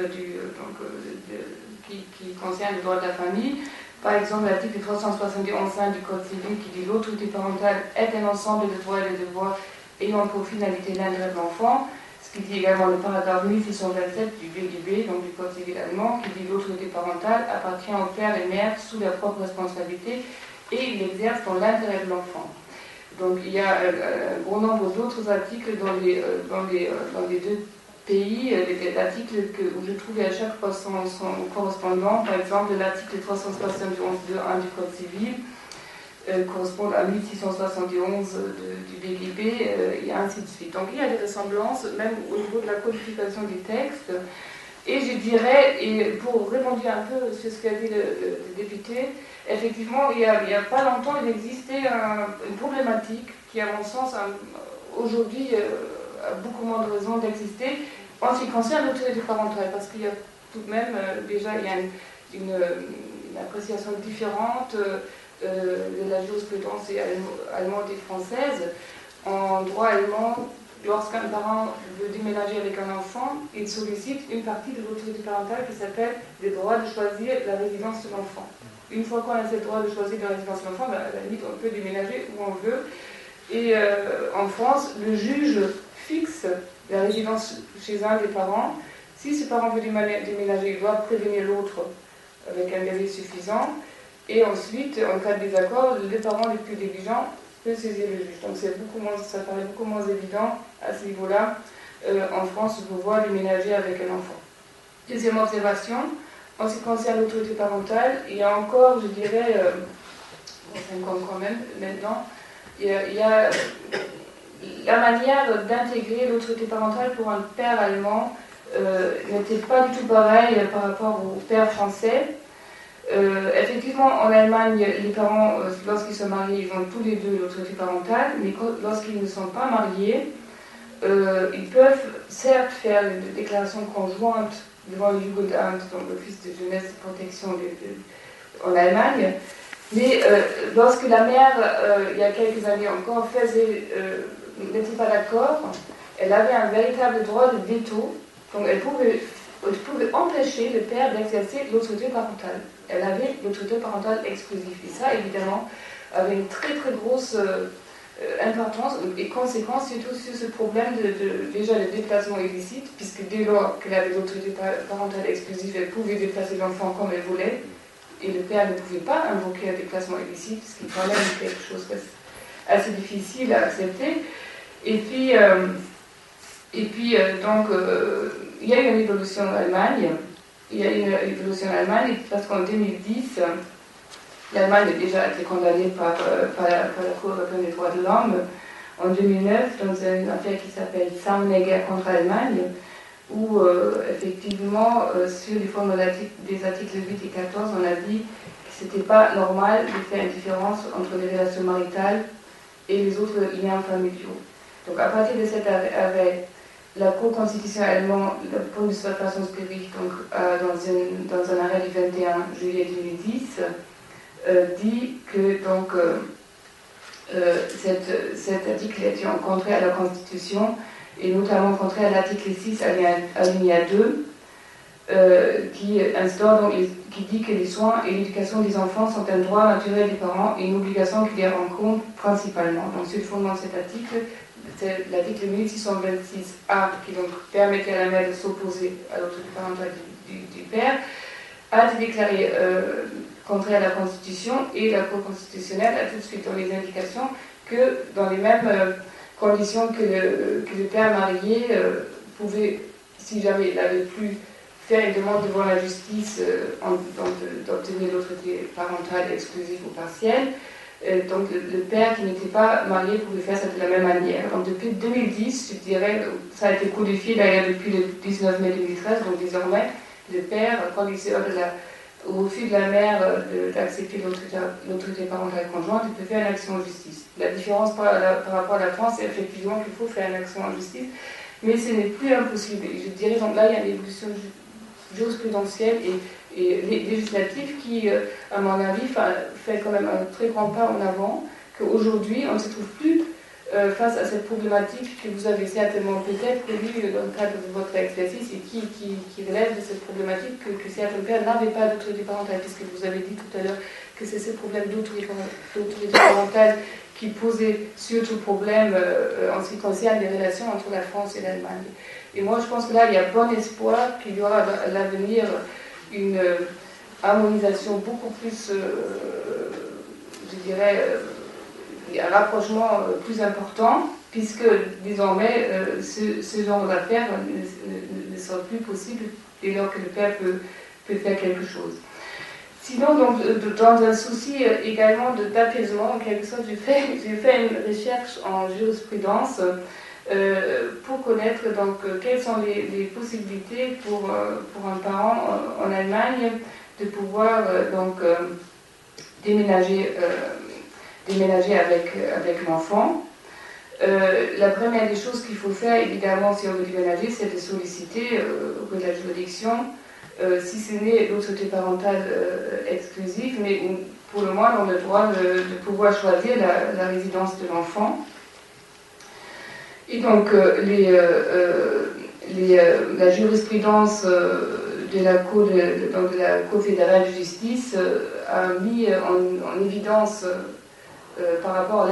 Speaker 4: qui concernent le droit de la famille. Par exemple, l'article 371.5 du Code civil qui dit l'autorité parentale est un ensemble de droits et de devoirs ayant pour finalité l'intérêt de l'enfant, ce qui dit également le paragraphe 1627 du BGB, donc du Code civil allemand, qui dit l'autorité parentale appartient aux pères et mères sous leur propre responsabilité et il exerce dans l'intérêt de l'enfant. Donc il y a un gros nombre d'autres articles dans les deux pays, des articles où je trouvais à chaque fois son correspondant, par exemple l'article 371.2.1 du Code civil, correspond à 1671 du BGB, et ainsi de suite. Donc il y a des ressemblances, même au niveau de la codification des textes. Et je dirais, et pour répondre un peu sur ce qu'a dit le député, effectivement, il n'y a pas longtemps, il existait une problématique qui, à mon sens, aujourd'hui, a beaucoup moins de raisons d'exister en ce qui concerne l'autorité parentale, parce qu'il y a tout de même, déjà, il y a une appréciation différente de la jurisprudence allemande et française. En droit allemand, lorsqu'un parent veut déménager avec un enfant, il sollicite une partie de l'autorité parentale qui s'appelle le droit de choisir la résidence de l'enfant. Une fois qu'on a ce droit de choisir la résidence de l'enfant, à la limite, on peut déménager où on veut. Et en France, le juge fixe la résidence chez un des parents. Si ce parent veut déménager, il doit prévenir l'autre avec un délai suffisant. Et ensuite, en cas de désaccord, les parents les plus négligents peut saisir le juge. Donc ça paraît beaucoup moins évident à ce niveau-là en France de pouvoir déménager avec un enfant. Deuxième observation, en ce qui concerne l'autorité parentale, il y a encore, je dirais, 5 ans quand même maintenant, il y a la manière d'intégrer l'autorité parentale pour un père allemand n'était pas du tout pareil par rapport au père français. Effectivement, en Allemagne, les parents, lorsqu'ils sont mariés, ils ont tous les deux l'autorité parentale, mais lorsqu'ils ne sont pas mariés, ils peuvent certes faire une déclaration conjointe devant le Jugendamt, donc l'Office de jeunesse et protection en Allemagne, mais lorsque la mère, il y a quelques années encore, n'était pas d'accord, elle avait un véritable droit de veto, donc elle pouvait empêcher le père d'exercer l'autorité parentale. Elle avait l'autorité parentale exclusive. Et ça, évidemment, avait une très très grosse importance et conséquence surtout sur ce problème déjà le déplacement illicite, puisque dès lors qu'elle avait l'autorité parentale exclusive, elle pouvait déplacer l'enfant comme elle voulait, et le père ne pouvait pas invoquer un déplacement illicite, ce qui est quand même quelque chose assez difficile à accepter. Et puis donc, il y a eu une évolution en Allemagne. Parce qu'en 2010, l'Allemagne a déjà été condamnée par la Cour européenne des droits de l'homme en 2009 dans une affaire qui s'appelle Zaunegger contre Allemagne, où effectivement, sur les fondements des articles 8 et 14, on a dit que ce n'était pas normal de faire une différence entre les relations maritales et les autres liens familiaux. Donc à partir de cet arrêt, la Cour constitutionnelle allemande, le Bundesverfassungsgericht, donc, dans un arrêt du 21 juillet 2010, dit que donc, cet article est contraire à la Constitution, et notamment contraire à l'article 6, alinéa 2, qui dit que les soins et l'éducation des enfants sont un droit naturel des parents et une obligation qui les rencontre principalement. Donc, sur le fondement de cet article, c'est l'article 1626A qui donc permettait à la mère de s'opposer à l'autorité parentale du père, a été déclaré contraire à la Constitution, et la Cour constitutionnelle a tout de suite donné les indications que dans les mêmes conditions que le père marié pouvait, si jamais il n'avait plus, faire une demande devant la justice d'obtenir l'autorité parentale exclusive ou partielle. Donc le père qui n'était pas marié pouvait faire ça de la même manière. Donc depuis 2010, je dirais, ça a été codifié d'ailleurs depuis le 19 mai 2013, donc désormais, le père, quand il sort au refus de la mère d'accepter l'autorité parentale conjointe, il peut faire une action en justice. La différence par rapport à la France, c'est effectivement qu'il faut faire une action en justice, mais ce n'est plus impossible. Je dirais, donc là, il y a une évolution jurisprudentielle et législative qui, à mon avis, fait quand même un très grand pas en avant, qu'aujourd'hui, on ne se trouve plus face à cette problématique que vous avez certainement peut-être connue dans le cadre de votre exercice et qui relève de cette problématique que certains pères n'avaient pas d'autorité parentale, puisque vous avez dit tout à l'heure que c'est ce problème d'autorité parentale qui posait surtout problème en ce qui concerne les relations entre la France et l'Allemagne. Et moi, je pense que là, il y a bon espoir qu'il y aura à l'avenir une harmonisation beaucoup plus, je dirais, un rapprochement plus important, puisque désormais, ce genre d'affaires ne sera plus possible dès lors que le père peut faire quelque chose. Sinon, donc, dans un souci également d'apaisement, en quelque sorte, j'ai fait une recherche en jurisprudence pour connaître donc, quelles sont les possibilités pour un parent en Allemagne de pouvoir donc, déménager avec l'enfant. La première des choses qu'il faut faire, évidemment, si on veut déménager, c'est de solliciter auprès de la juridiction, si ce n'est l'autorité parentale exclusive, mais pour le moins on a le droit de pouvoir choisir la résidence de l'enfant. Et donc, la jurisprudence de la Cour fédérale de justice a mis en évidence, par rapport à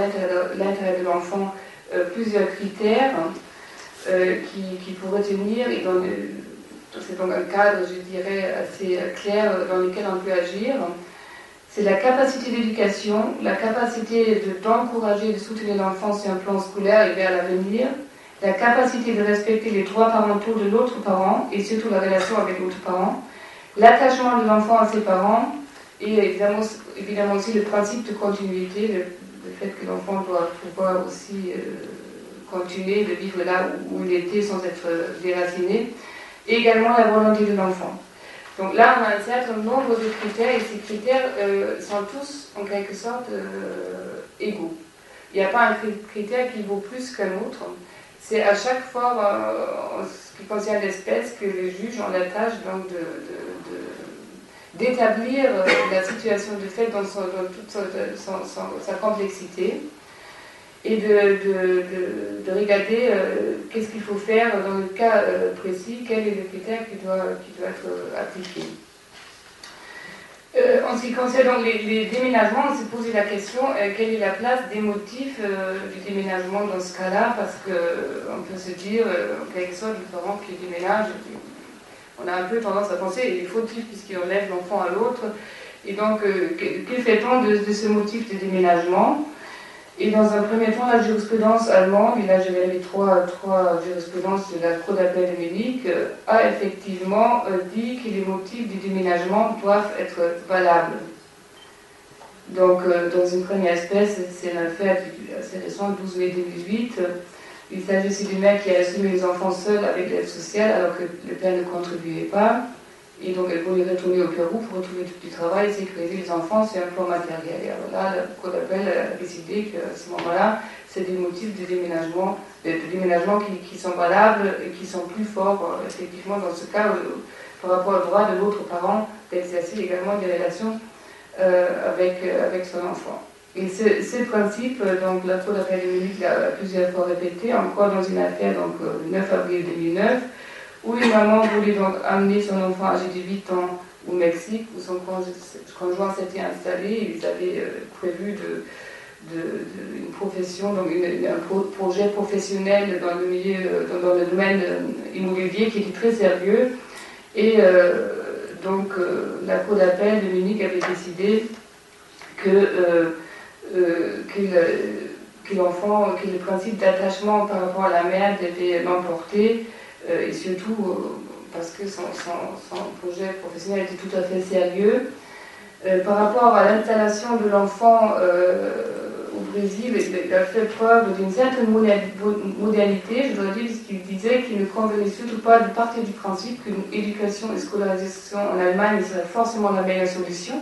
Speaker 4: l'intérêt de l'enfant, plusieurs critères qu'il faut retenir, et c'est donc un cadre, je dirais, assez clair dans lequel on peut agir. C'est la capacité d'éducation, la capacité d'encourager et de soutenir l'enfant sur un plan scolaire et vers l'avenir, la capacité de respecter les droits parentaux de l'autre parent et surtout la relation avec l'autre parent, l'attachement de l'enfant à ses parents et évidemment aussi le principe de continuité, le fait que l'enfant doit pouvoir aussi continuer de vivre là où il était sans être déraciné, et également la volonté de l'enfant. Donc là, on a un certain nombre de critères, et ces critères sont tous, en quelque sorte, égaux. Il n'y a pas un critère qui vaut plus qu'un autre. C'est à chaque fois, en ce qui concerne l'espèce, que les juges ont la tâche donc, d'établir la situation de fait dans toute sa complexité, et de regarder qu'est-ce qu'il faut faire dans le cas précis, quel est le critère qui doit être appliqué. En ce qui concerne donc les déménagements, on s'est posé la question quelle est la place des motifs du déménagement dans ce cas-là, parce qu'on peut se dire, en quelque sorte, les parents qui déménagent, on a un peu tendance à penser il est fautif puisqu'il enlève l'enfant à l'autre, et donc que fait-on de ce motif de déménagement? Et dans un premier temps, la jurisprudence allemande, et là je vais les trois jurisprudences de la Cour d'appel de Munich, a effectivement dit que les motifs du déménagement doivent être valables. Donc, dans une première espèce, c'est l'affaire assez récente, 12 mai 2008. Il s'agit aussi d'une mère qui a assumé les enfants seuls avec l'aide sociale alors que le père ne contribuait pas. Et donc, elle voulait retourner au Pérou pour retrouver du travail et sécuriser les enfants sur un plan matériel. Et alors là, la Cour d'appel a décidé qu'à ce moment-là, c'est des motifs de déménagement qui sont valables et qui sont plus forts, effectivement, dans ce cas, par rapport au droit de l'autre parent d'exercer également des relations avec son enfant. Et ce principe, donc, la Cour d'appel de Munich l'a plusieurs fois répété, encore dans une affaire, donc, le 9 avril 2009, où une maman voulait donc amener son enfant âgé de 8 ans au Mexique, où son conjoint s'était installé, et ils avaient prévu une profession, donc un projet professionnel dans le milieu, dans le domaine immobilier qui était très sérieux. Et donc la Cour d'appel de Munich avait décidé que le principe d'attachement par rapport à la mère devait l'emporter, et surtout parce que son projet professionnel était tout à fait sérieux. Par rapport à l'installation de l'enfant au Brésil, il a fait preuve d'une certaine modernité, je dois dire, puisqu'il disait qu'il ne convenait surtout pas de partir du principe qu'une éducation et scolarisation en Allemagne serait forcément la meilleure solution,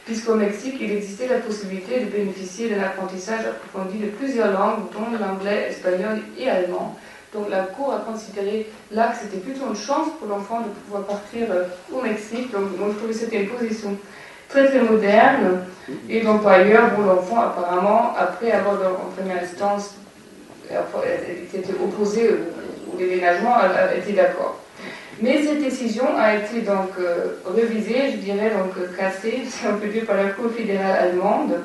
Speaker 4: puisqu'au Mexique, il existait la possibilité de bénéficier d'un apprentissage approfondi de plusieurs langues, dont l'anglais, l'espagnol et allemand. Donc la Cour a considéré là que c'était plutôt une chance pour l'enfant de pouvoir partir au Mexique. Donc moi je trouvais que c'était une position très très moderne. Et donc par ailleurs, bon, l'enfant apparemment, après avoir en première instance été opposé au déménagement, a été d'accord. Mais cette décision a été donc révisée, je dirais donc cassée, si on peut dire, par la Cour fédérale allemande,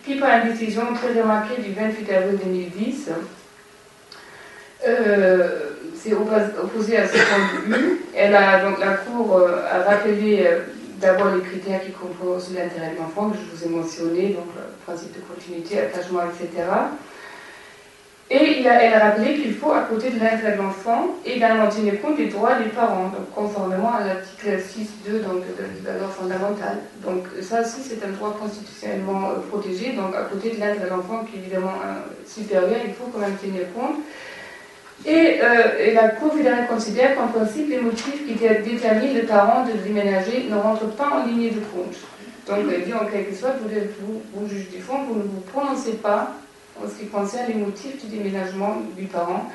Speaker 4: qui par une décision très remarquée du 28 avril 2010, s'est opposée à ce point de vue. Donc la Cour a rappelé d'abord les critères qui composent l'intérêt de l'enfant, que je vous ai mentionné, donc le principe de continuité, attachement, etc. Et elle a rappelé qu'il faut, à côté de l'intérêt de l'enfant, également tenir compte des droits des parents, donc conformément à l'article 6.2 de la loi fondamentale. Donc ça aussi, c'est un droit constitutionnellement protégé, donc à côté de l'intérêt de l'enfant, qui est évidemment supérieur, il faut quand même tenir compte. Et la Cour fédérale considère qu'en principe, les motifs qui déterminent le parent de déménager ne rentrent pas en ligne de compte. Donc elle dit en quelque sorte, vous juge du fond, vous ne vous prononcez pas en ce qui concerne les motifs du déménagement du parent.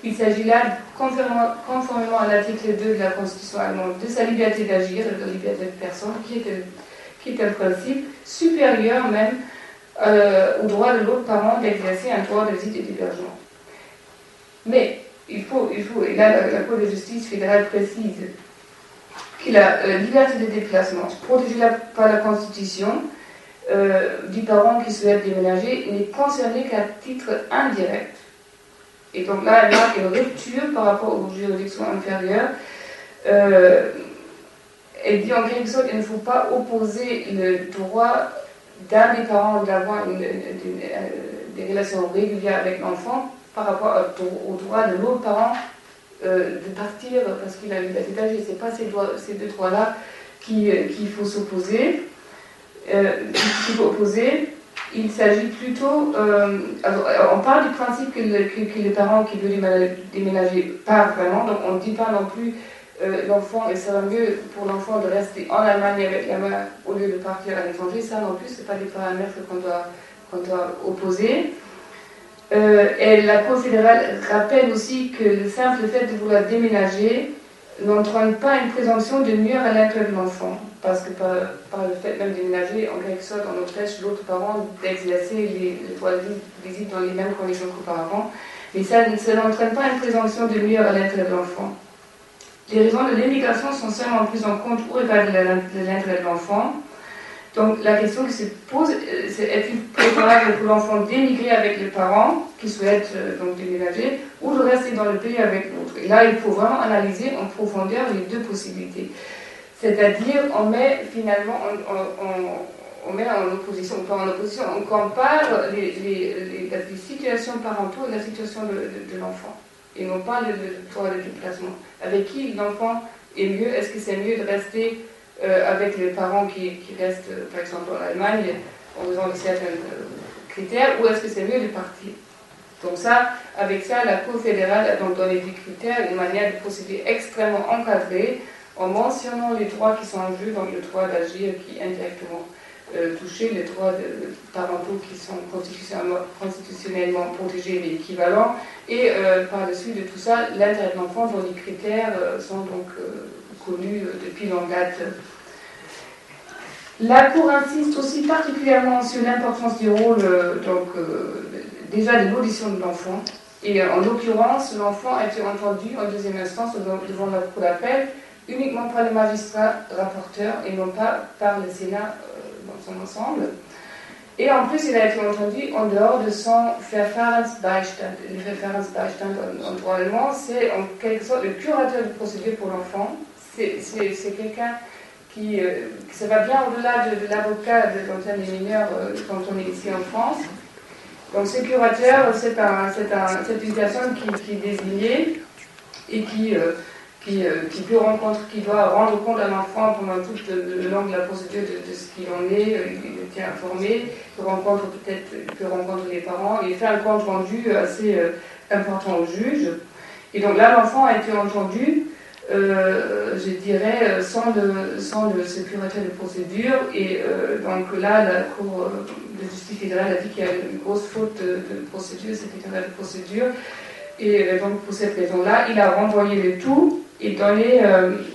Speaker 4: Il s'agit là, conformément à l'article 2 de la Constitution allemande, de sa liberté d'agir, de la liberté de personne, qui est un principe supérieur même au droit de l'autre parent d'exercer un droit de visite et d'hébergement. Mais il faut, et là la Cour de justice fédérale précise que la liberté de déplacement, protégée par la Constitution, du parent qui souhaite déménager, n'est concernée qu'à titre indirect. Et donc là, elle marque une rupture par rapport aux juridictions inférieures. Elle dit en quelque sorte qu'il ne faut pas opposer le droit d'un des parents d'avoir des relations régulières avec l'enfant par rapport au droit de l'autre parent de partir parce qu'il a une liberté d'agir. Ce n'est pas ces deux droits-là qu'il faut s'opposer. Qu'il faut opposer. Il s'agit plutôt... on parle du principe que les parents qui veulent déménager partent vraiment, donc on ne dit pas non plus l'enfant, et ça va mieux pour l'enfant de rester en Allemagne avec la mère au lieu de partir à l'étranger. Ça non plus, ce n'est pas des paramètres qu'on doit opposer. Et la Cour fédérale rappelle aussi que le simple fait de vouloir déménager n'entraîne pas une présomption de nuire à l'intérêt de l'enfant, parce que par le fait même de déménager, en quelque sorte, on empêche l'autre parent d'exercer les droits de visite dans les mêmes conditions qu'auparavant, mais ça n'entraîne pas une présomption de nuire à l'intérêt de l'enfant. Les raisons de l'émigration sont seulement prises en compte au regard de l'intérêt de l'enfant. Donc la question qui se pose, c'est est-il préférable pour l'enfant d'émigrer avec les parents qui souhaitent donc déménager, ou de rester dans le pays avec l'autre. Et là, il faut vraiment analyser en profondeur les deux possibilités. C'est-à-dire, on met finalement, on met en opposition, pas en opposition, on compare les situations parentaux et la situation de l'enfant, et non pas le droit de déplacement. Avec qui l'enfant est mieux? Est-ce que c'est mieux de rester avec les parents qui restent, par exemple, en Allemagne, en faisant certains critères, ou est-ce que c'est mieux de partir? Donc ça, avec ça, la Cour fédérale a donc donné des critères, une manière de procéder extrêmement encadrée, en mentionnant les droits qui sont en jeu, donc le droit d'agir qui est indirectement touché, les droits parentaux qui sont constitutionnellement protégés et équivalents, et par-dessus de tout ça, l'intérêt de l'enfant, dont les critères sont donc connus depuis longue date. La Cour insiste aussi particulièrement sur l'importance du rôle déjà de l'audition de l'enfant, et en l'occurrence, l'enfant a été entendu en deuxième instance devant la Cour d'appel uniquement par les magistrats rapporteurs et non pas par le Sénat dans son ensemble. Et en plus, il a été entendu en dehors de son Verfahrensbeistand. Le Verfahrensbeistand en droit allemand, c'est en quelque sorte le curateur de procédure pour l'enfant. C'est quelqu'un qui ça va bien au-delà de l'avocat quand on est mineur, quand on est ici en France. Donc ce curateur, c'est une personne qui est désignée et qui doit rendre compte à l'enfant pendant tout le long de la procédure de ce qu'il en est, il le tient informé, il peut rencontrer les parents, et il fait un compte rendu assez important au juge. Et donc là, l'enfant a été entendu, je dirais, sans ce curateur de procédure, et donc là, la Cour de justice fédérale a dit qu'il y a une grosse faute de procédure, cette curateur de procédure, et donc pour cette raison-là, il a renvoyé le tout et donné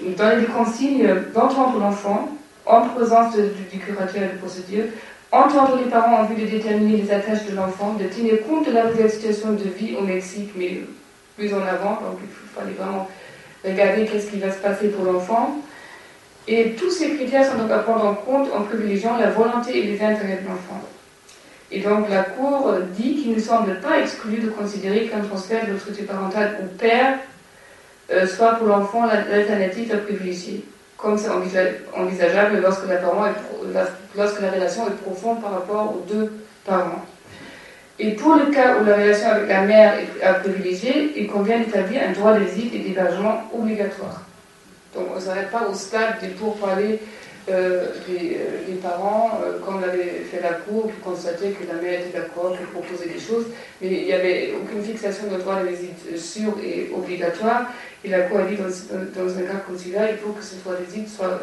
Speaker 4: des consignes d'entendre l'enfant en présence du curateur de procédure, entendre les parents en vue de déterminer les attaches de l'enfant, de tenir compte de la nouvelle situation de vie au Mexique, mais plus en avant, donc il fallait vraiment regarder qu'est-ce qui va se passer pour l'enfant. Et tous ces critères sont donc à prendre en compte en privilégiant la volonté et les intérêts de l'enfant. Et donc la Cour dit qu'il ne semble pas exclu de considérer qu'un transfert de l'autorité parentale au père soit pour l'enfant l'alternative à privilégier, comme c'est envisageable lorsque la relation est profonde par rapport aux deux parents. Et pour le cas où la relation avec la mère est à privilégier, il convient d'établir un droit de visite et d'hébergement obligatoire. Donc on ne s'arrête pas au stade des pourparlers des parents, comme l'avait fait la Cour, qui constatait que la mère était d'accord, qui proposait des choses, mais il n'y avait aucune fixation de droit de visite sûr et obligatoire. Et la Cour a dit, dans un cas comme celui-là, il faut que ce droit de visite soit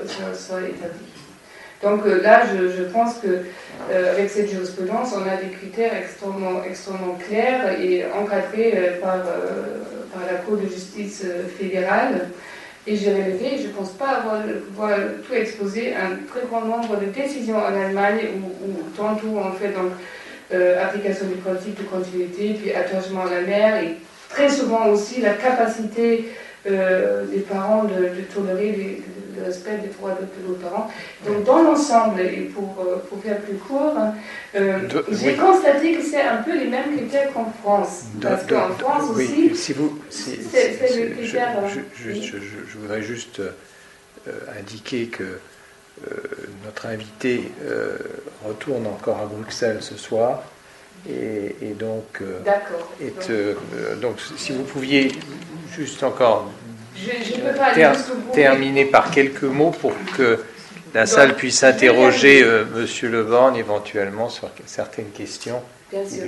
Speaker 4: établi. Donc là, je pense qu'avec cette jurisprudence, on a des critères extrêmement clairs et encadrés par la Cour de justice fédérale. Et j'ai relevé, je ne pense pas avoir tout exposé, un très grand nombre de décisions en Allemagne où tantôt on fait donc application du principe de continuité, puis attachement à la mère, et très souvent aussi la capacité des parents de tolérer le respect des droits de l'autre parent. Donc dans l'ensemble, et pour faire plus court, j'ai constaté que c'est un peu les mêmes critères qu'en France. Parce qu'en France aussi, c'est le critère...
Speaker 1: Je voudrais juste indiquer que notre invité retourne encore à Bruxelles ce soir. Et donc, donc, si vous pouviez juste encore terminer par quelques mots pour que la salle puisse interroger Monsieur Le Borgne éventuellement sur certaines questions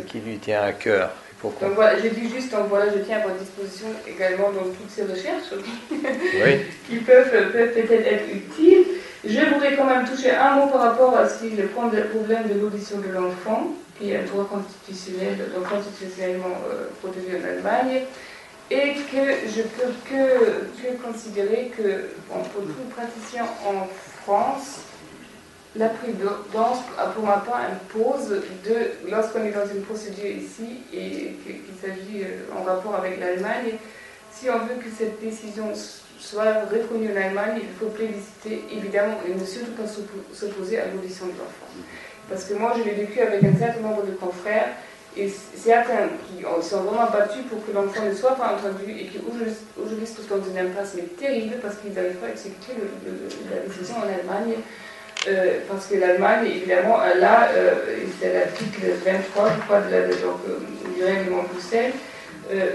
Speaker 1: qui lui tiennent à cœur.
Speaker 4: Donc voilà, j'ai dit juste, donc voilà, je tiens à votre disposition également dans toutes ces recherches qui peuvent peut-être être utiles. Je voudrais quand même toucher un mot par rapport à le problème de l'audition de l'enfant, qui est un droit constitutionnel, donc constitutionnellement protégé en Allemagne, et que je peux que considérer que pour tout praticien en France, la prudence, pour ma part, impose lorsqu'on est dans une procédure ici et qu'il s'agit en rapport avec l'Allemagne, si on veut que cette décision soit reconnue en Allemagne, il faut plébisciter évidemment et ne surtout pas s'opposer à l'audition de l'enfant. Parce que moi, je l'ai vécu avec un certain nombre de confrères, et certains qui sont vraiment battus pour que l'enfant ne soit pas entendu et qui aujourd'hui se trouvent dans une impasse mais terrible parce qu'ils n'arrivent pas à exécuter la décision en Allemagne. Parce que l'Allemagne, évidemment, là, c'est l'article 23, je crois, du règlement Bruxelles,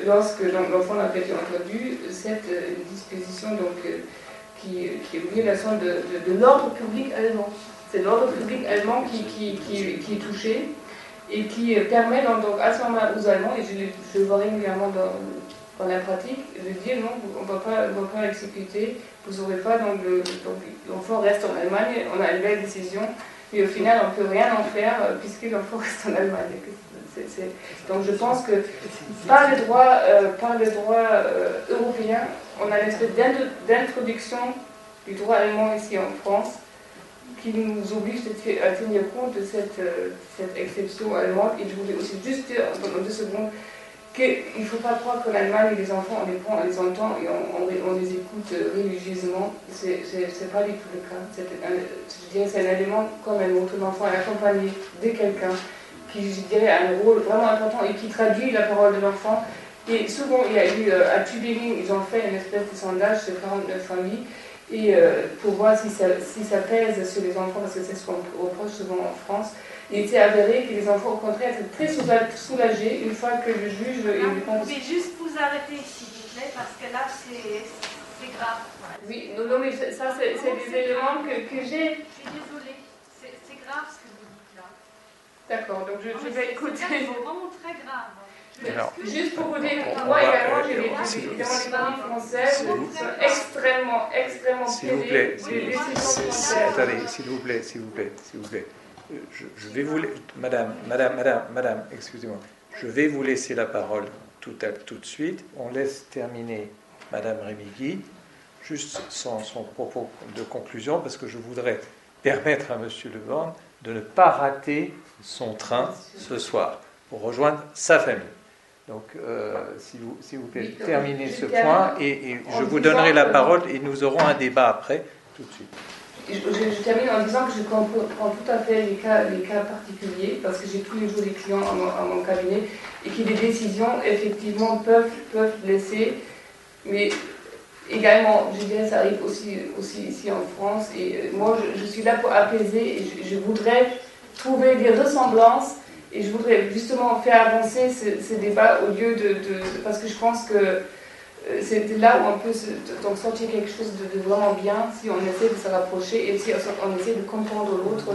Speaker 4: lorsque l'enfant n'a pas été entendu, cette disposition donc, qui est une violation de l'ordre public allemand. C'est l'ordre public allemand qui est touché et qui permet donc à ce moment aux Allemands, et je le vois régulièrement dans la pratique, de dire non, on ne va pas exécuter, vous n'aurez pas, donc l'enfant reste en Allemagne, on a une belle décision, mais au final on ne peut rien en faire puisque l'enfant reste en Allemagne. Donc je pense que par le droit européen, on a une espèce d'introduction du droit allemand ici en France qui nous oblige à tenir compte de cette exception allemande. Et je voulais aussi juste dire dans 2 secondes qu'il ne faut pas croire qu'en Allemagne, les enfants, on les prend, on les entend et on les écoute religieusement. C'est pas du tout le cas. Je dirais c'est un élément quand même où l'enfant est accompagné de quelqu'un qui, je dirais, a un rôle vraiment important et qui traduit la parole de l'enfant. Et souvent, il y a eu, à Tübingen, ils ont fait une espèce de sondage sur 49 familles, et pour voir si ça pèse sur les enfants, parce que c'est ce qu'on reproche souvent en France. Il était avéré que les enfants, au contraire, étaient très soulagés une fois que le juge...
Speaker 5: Vous pouvez juste vous arrêter, s'il vous plaît, parce que là, c'est grave.
Speaker 4: Oui, non, mais ça, c'est des éléments que j'ai...
Speaker 5: Je suis désolée, c'est grave ce que vous dites là.
Speaker 4: D'accord, donc je vais écouter.
Speaker 5: C'est vraiment très grave.
Speaker 1: Alors,
Speaker 4: juste pour vous dire, moi également, j'ai des familles françaises qui sont extrêmement
Speaker 1: s'il vous
Speaker 4: piégées
Speaker 1: plaît,
Speaker 4: des décisions françaises.
Speaker 1: attendez, s'il vous plaît. Je vais vous... Madame, excusez-moi. Je vais vous laisser la parole tout de suite. On laisse terminer Madame Remigui, juste son propos de conclusion, parce que je voudrais permettre à Monsieur Le Born de ne pas rater son train ce soir pour rejoindre sa famille. Donc, s'il vous plaît, terminez ce point et je vous donnerai la parole et nous aurons un débat après, tout de suite.
Speaker 4: Je termine en disant que je comprends tout à fait les cas particuliers, parce que j'ai tous les jours des clients à mon cabinet, et que les décisions, effectivement, peuvent blesser, mais également, je dirais, ça arrive aussi ici en France, et moi, je suis là pour apaiser, et je voudrais trouver des ressemblances. Et je voudrais justement faire avancer ces débats au lieu parce que je pense que c'est là où on peut donc sortir quelque chose de vraiment bien si on essaie de se rapprocher et si on essaie de comprendre l'autre,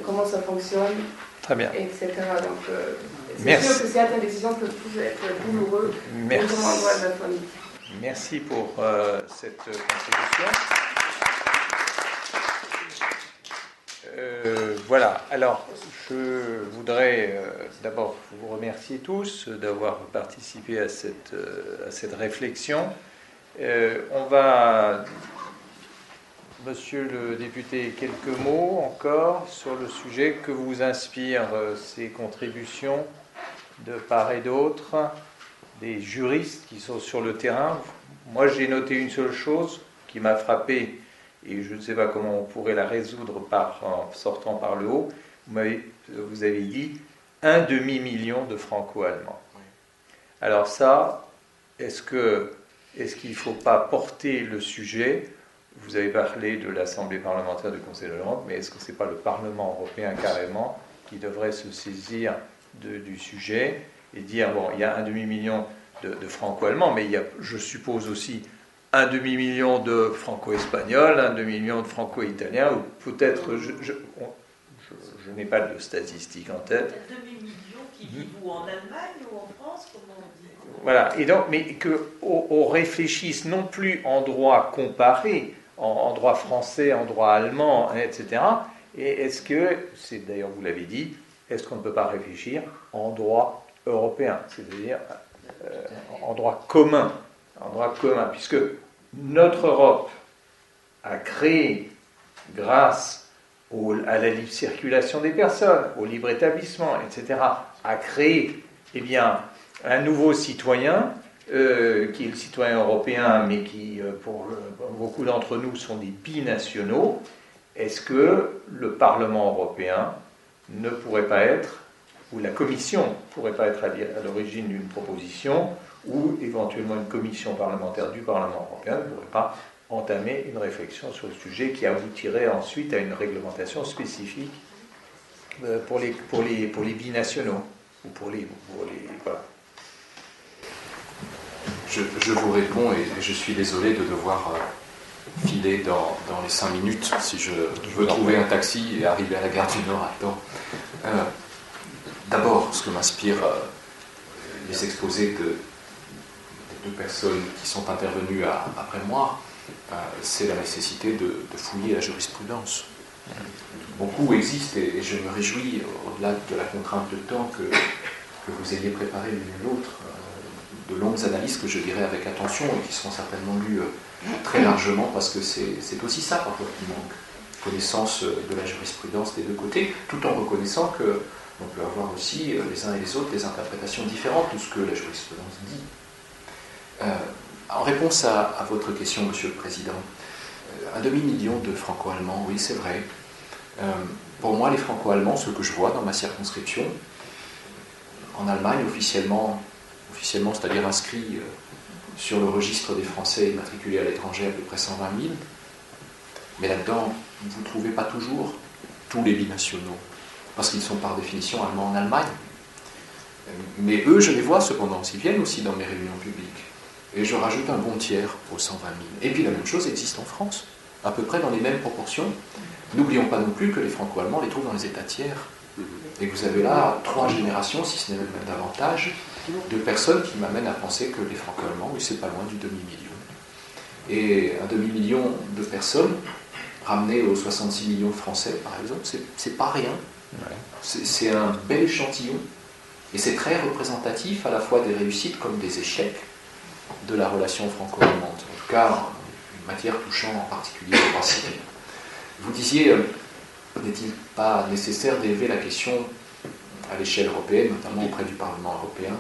Speaker 4: comment ça fonctionne,
Speaker 1: très bien,
Speaker 4: etc. Donc c'est sûr que certaines décisions peuvent être douloureuses pour l'endroit de la famille.
Speaker 1: Merci pour cette contribution. Voilà, alors je voudrais d'abord vous remercier tous d'avoir participé à cette réflexion. On va, Monsieur le député, quelques mots encore sur le sujet. Que vous inspirent ces contributions de part et d'autre, des juristes qui sont sur le terrain? Moi, j'ai noté une seule chose qui m'a frappé, et je ne sais pas comment on pourrait la résoudre en sortant par le haut. Vous avez dit 1 demi-million de franco-allemands. Alors ça, est-ce qu'il ne faut pas porter le sujet? Vous avez parlé de l'Assemblée parlementaire du Conseil de l'Europe, mais est-ce que ce n'est pas le Parlement européen carrément qui devrait se saisir du sujet et dire, bon, il y a 1 demi-million de franco-allemands, mais il y a, je suppose aussi, 1 demi-million de franco-espagnols, 1 demi-million de franco-italiens, ou peut-être, je n'ai pas de statistiques en tête.
Speaker 6: 1 demi-million qui vivent ou en Allemagne ou en France, comment on dit?
Speaker 1: Voilà, et donc, mais qu'on réfléchisse non plus en droit comparé, en droit français, en droit allemand, etc. Et est-ce que, c'est d'ailleurs vous l'avez dit, est-ce qu'on ne peut pas réfléchir en droit européen, c'est-à-dire en droit commun, puisque notre Europe a créé, grâce à la libre circulation des personnes, au libre établissement, etc., a créé, eh bien, un nouveau citoyen, qui est le citoyen européen, mais qui, pour beaucoup d'entre nous, sont des binationaux. Est-ce que le Parlement européen ne pourrait pas être, ou la Commission ne pourrait pas être à l'origine d'une proposition, ou éventuellement une commission parlementaire du Parlement européen ne pourrait pas entamer une réflexion sur le sujet qui aboutirait ensuite à une réglementation spécifique pour les binationaux, ou pour les voilà.
Speaker 2: Je vous réponds et je suis désolé de devoir filer dans les 5 minutes si je veux trouver un taxi et arriver à la gare du Nord à temps. D'abord, ce que m'inspirent les exposés des deux personnes qui sont intervenues après moi, c'est la nécessité de fouiller la jurisprudence. Beaucoup existent et je me réjouis, au-delà de la contrainte de temps, que vous ayez préparé l'une et l'autre de longues analyses que je lirai avec attention et qui seront certainement lues très largement parce que c'est aussi ça parfois qui manque, connaissance de la jurisprudence des deux côtés, tout en reconnaissant qu'on peut avoir aussi les uns et les autres des interprétations différentes de ce que la jurisprudence dit. En réponse à votre question, Monsieur le Président, 1 demi-million de franco-allemands, oui c'est vrai. Pour moi, les franco-allemands, ceux que je vois dans ma circonscription, en Allemagne, officiellement c'est-à-dire inscrits sur le registre des Français immatriculés à l'étranger, à peu près 120 000. Mais là-dedans, vous ne trouvez pas toujours tous les binationaux, parce qu'ils sont par définition allemands en Allemagne. Mais eux, je les vois cependant, ils viennent aussi dans mes réunions publiques. Et je rajoute un bon tiers aux 120 000. Et puis la même chose existe en France, à peu près dans les mêmes proportions. N'oublions pas non plus que les franco-allemands les trouvent dans les États tiers. Et vous avez là 3 générations, si ce n'est même davantage, de personnes qui m'amènent à penser que les franco-allemands, oui, c'est pas loin du demi-million. Et 1 demi-million de personnes, ramenées aux 66 millions de Français, par exemple, c'est pas rien. C'est un bel échantillon. Et c'est très représentatif à la fois des réussites comme des échecs de la relation franco-allemande. En tout cas, une matière touchant en particulier le droit civil. Vous disiez, n'est-il pas nécessaire d'élever la question à l'échelle européenne, notamment auprès du Parlement européen,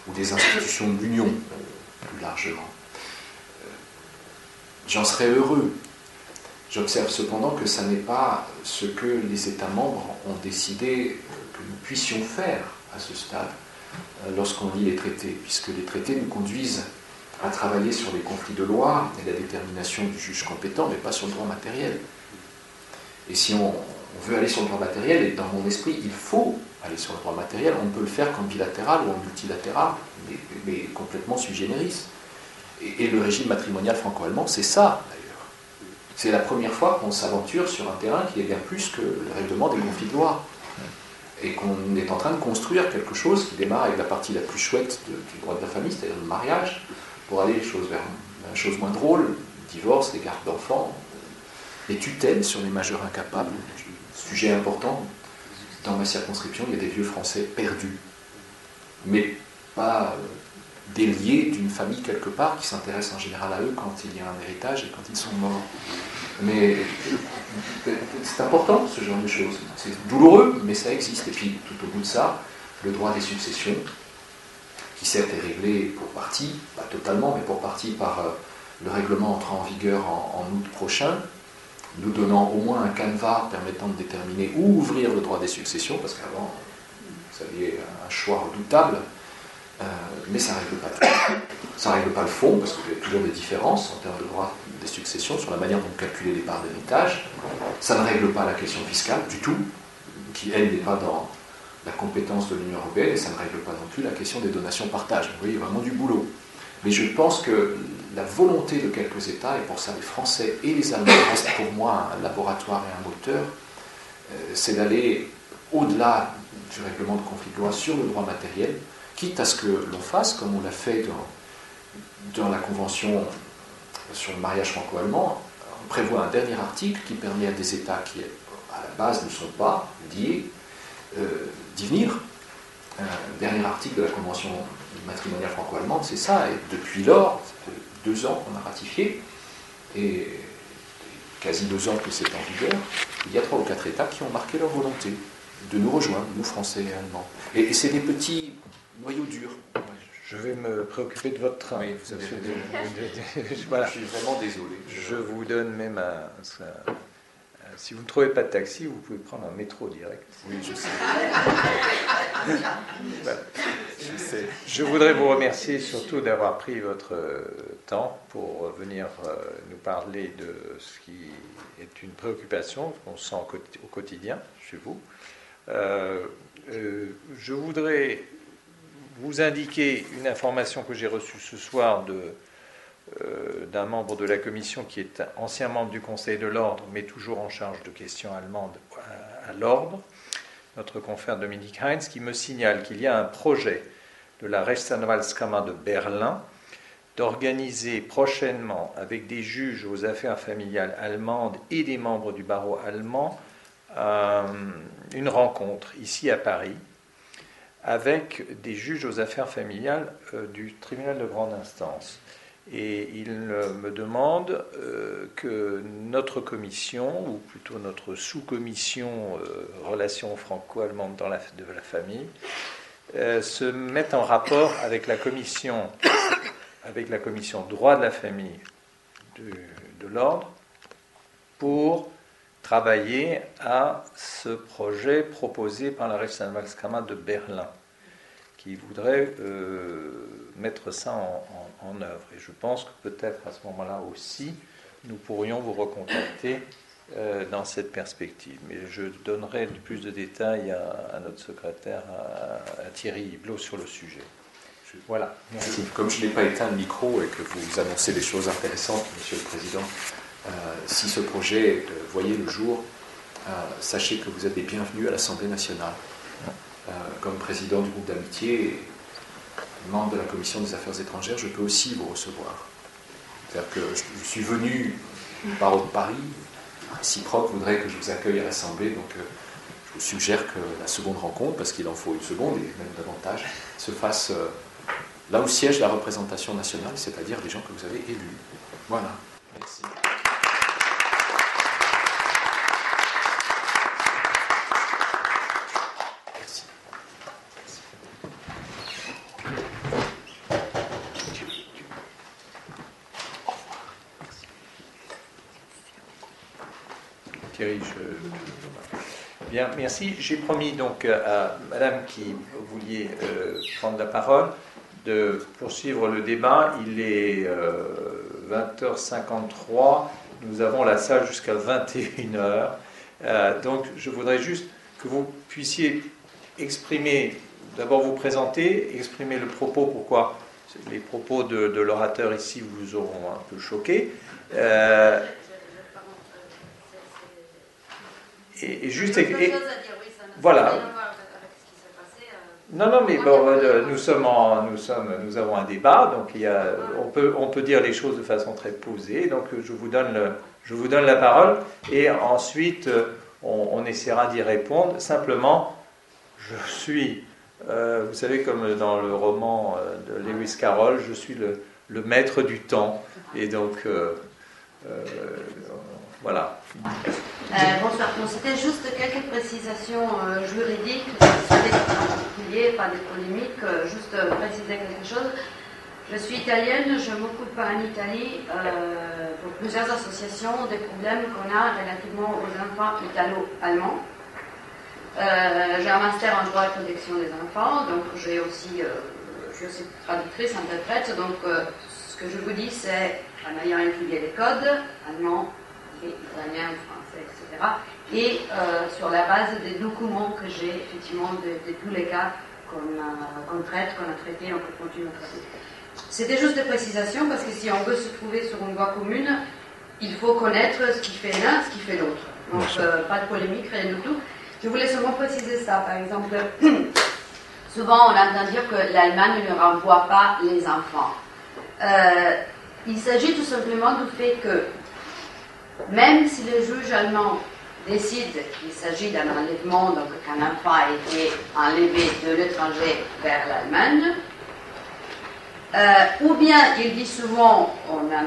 Speaker 2: ou des institutions de l'Union, plus largement. J'en serais heureux. J'observe cependant que ça n'est pas ce que les États membres ont décidé que nous puissions faire à ce stade lorsqu'on lit les traités, puisque les traités nous conduisent à travailler sur les conflits de loi et la détermination du juge compétent, mais pas sur le droit matériel. Et si on veut aller sur le droit matériel, et dans mon esprit, il faut aller sur le droit matériel, on peut le faire comme bilatéral ou en multilatéral, mais complètement sui generis. Et le régime matrimonial franco-allemand, c'est ça, d'ailleurs. C'est la première fois qu'on s'aventure sur un terrain qui est bien plus que le règlement des conflits de loi. Et qu'on est en train de construire quelque chose qui démarre avec la partie la plus chouette du droit de la famille, c'est-à-dire le mariage, pour aller vers une chose moins drôle, le divorce, les gardes d'enfants, les tutelles sur les majeurs incapables. Sujet important, dans ma circonscription, il y a des vieux Français perdus, mais pas déliés d'une famille quelque part, qui s'intéresse en général à eux quand il y a un héritage et quand ils sont morts. Mais c'est important, ce genre de choses. C'est douloureux, mais ça existe. Et puis, tout au bout de ça, le droit des successions, qui certes est réglé pour partie, pas totalement, mais pour partie par le règlement entrant en vigueur en août prochain, nous donnant au moins un canevas permettant de déterminer où ouvrir le droit des successions, parce qu'avant, vous aviez un choix redoutable, mais ça ne règle pas tout. Ça ne règle pas le fond, parce qu'il y a toujours des différences en termes de droit des successions sur la manière dont calculer les parts d'héritage. Ça ne règle pas la question fiscale du tout, qui, elle, n'est pas dans la compétence de l'Union européenne, et ça ne règle pas non plus la question des donations-partage. Vous voyez, il y a vraiment du boulot. Mais je pense que la volonté de quelques États, et pour ça les Français et les Allemands restent pour moi un laboratoire et un moteur, c'est d'aller au-delà du règlement de conflit de loi sur le droit matériel, quitte à ce que l'on fasse, comme on l'a fait dans la Convention sur le mariage franco-allemand, on prévoit un dernier article qui permet à des États qui, à la base, ne sont pas liés, d'y venir. Un dernier article de la Convention matrimoniale franco-allemande, c'est ça. Et depuis lors, ça fait 2 ans qu'on a ratifié, et quasi 2 ans que c'est en vigueur, il y a 3 ou 4 États qui ont marqué leur volonté de nous rejoindre, nous Français et Allemands. Et c'est des petits noyaux durs.
Speaker 1: Je vais me préoccuper de votre train.
Speaker 2: Oui, vous avez raison.
Speaker 1: Voilà.
Speaker 2: Je suis vraiment désolé.
Speaker 1: Je vous donne même si vous ne trouvez pas de taxi, vous pouvez prendre un métro direct.
Speaker 2: Oui, je sais.
Speaker 1: Voilà. Je voudrais vous remercier surtout d'avoir pris votre temps pour venir nous parler de ce qui est une préoccupation qu'on sent au quotidien chez vous. Je voudrais vous indiquer une information que j'ai reçue ce soir d'un membre de la commission qui est ancien membre du Conseil de l'Ordre, mais toujours en charge de questions allemandes à l'Ordre, notre confrère Dominique Heinz, qui me signale qu'il y a un projet de la Rechtsanwaltskammer de Berlin d'organiser prochainement avec des juges aux affaires familiales allemandes et des membres du barreau allemand une rencontre ici à Paris avec des juges aux affaires familiales du tribunal de grande instance. Et il me demande que notre commission, ou plutôt notre sous-commission relations franco-allemandes de la famille, se mette en rapport avec la commission droit de la famille de l'ordre pour travailler à ce projet proposé par la Rechtsanwaltskammer de Berlin, qui voudrait mettre ça en œuvre. Et je pense que peut-être à ce moment-là aussi, nous pourrions vous recontacter dans cette perspective. Mais je donnerai plus de détails à notre secrétaire, à Thierry Hiblot, sur le sujet. Voilà, merci.
Speaker 2: Comme je n'ai pas éteint le micro et que vous annoncez des choses intéressantes, Monsieur le Président, si ce projet voyait le jour, sachez que vous êtes les bienvenus à l'Assemblée nationale. Comme président du groupe d'amitié et membre de la commission des affaires étrangères, je peux aussi vous recevoir. C'est-à-dire que je suis venu au barreau de Paris, réciproque voudrait que je vous accueille à l'Assemblée, donc je vous suggère que la seconde rencontre, parce qu'il en faut une seconde et même davantage, se fasse là où siège la représentation nationale, c'est-à-dire les gens que vous avez élus. Voilà. Merci.
Speaker 1: Thierry, bien, merci. J'ai promis donc à Madame qui vouliez prendre la parole de poursuivre le débat. Il est 20h53. Nous avons la salle jusqu'à 21h. Donc, je voudrais juste que vous puissiez exprimer, d'abord vous présenter, exprimer le propos, pourquoi les propos de l'orateur ici vous auront un peu choqué. Et juste, voilà. Non, mais bon, nous avons un débat, donc on peut dire les choses de façon très posée. Donc je vous donne la parole, et ensuite on essaiera d'y répondre. Simplement, je suis, vous savez, comme dans le roman de Lewis Carroll, je suis le maître du temps, et donc voilà.
Speaker 7: Bonsoir. Bon, c'était juste quelques précisations juridiques, en particulier, pas des polémiques, juste préciser quelque chose. Je suis italienne, je m'occupe en Italie pour plusieurs associations des problèmes qu'on a relativement aux enfants italo-allemands. J'ai un master en droit de protection des enfants, donc je suis aussi traductrice, interprète, donc ce que je vous dis, c'est en ayant étudié les codes allemands, italien, français, etc. Et sur la base des documents que j'ai, effectivement, de tous les cas qu'on traite, qu'on a traités, on peut continuer à traiter. C'était juste des précisations, parce que si on veut se trouver sur une voie commune, il faut connaître ce qui fait l'un, ce qui fait l'autre. Donc, pas de polémique, rien du tout. Je voulais seulement préciser ça. Par exemple, souvent on entend dire que l'Allemagne ne renvoie pas les enfants. Il s'agit tout simplement du fait que même si le juge allemand décide qu'il s'agit d'un enlèvement, donc qu'un enfant a été enlevé de l'étranger vers l'Allemagne, ou bien il dit souvent, on a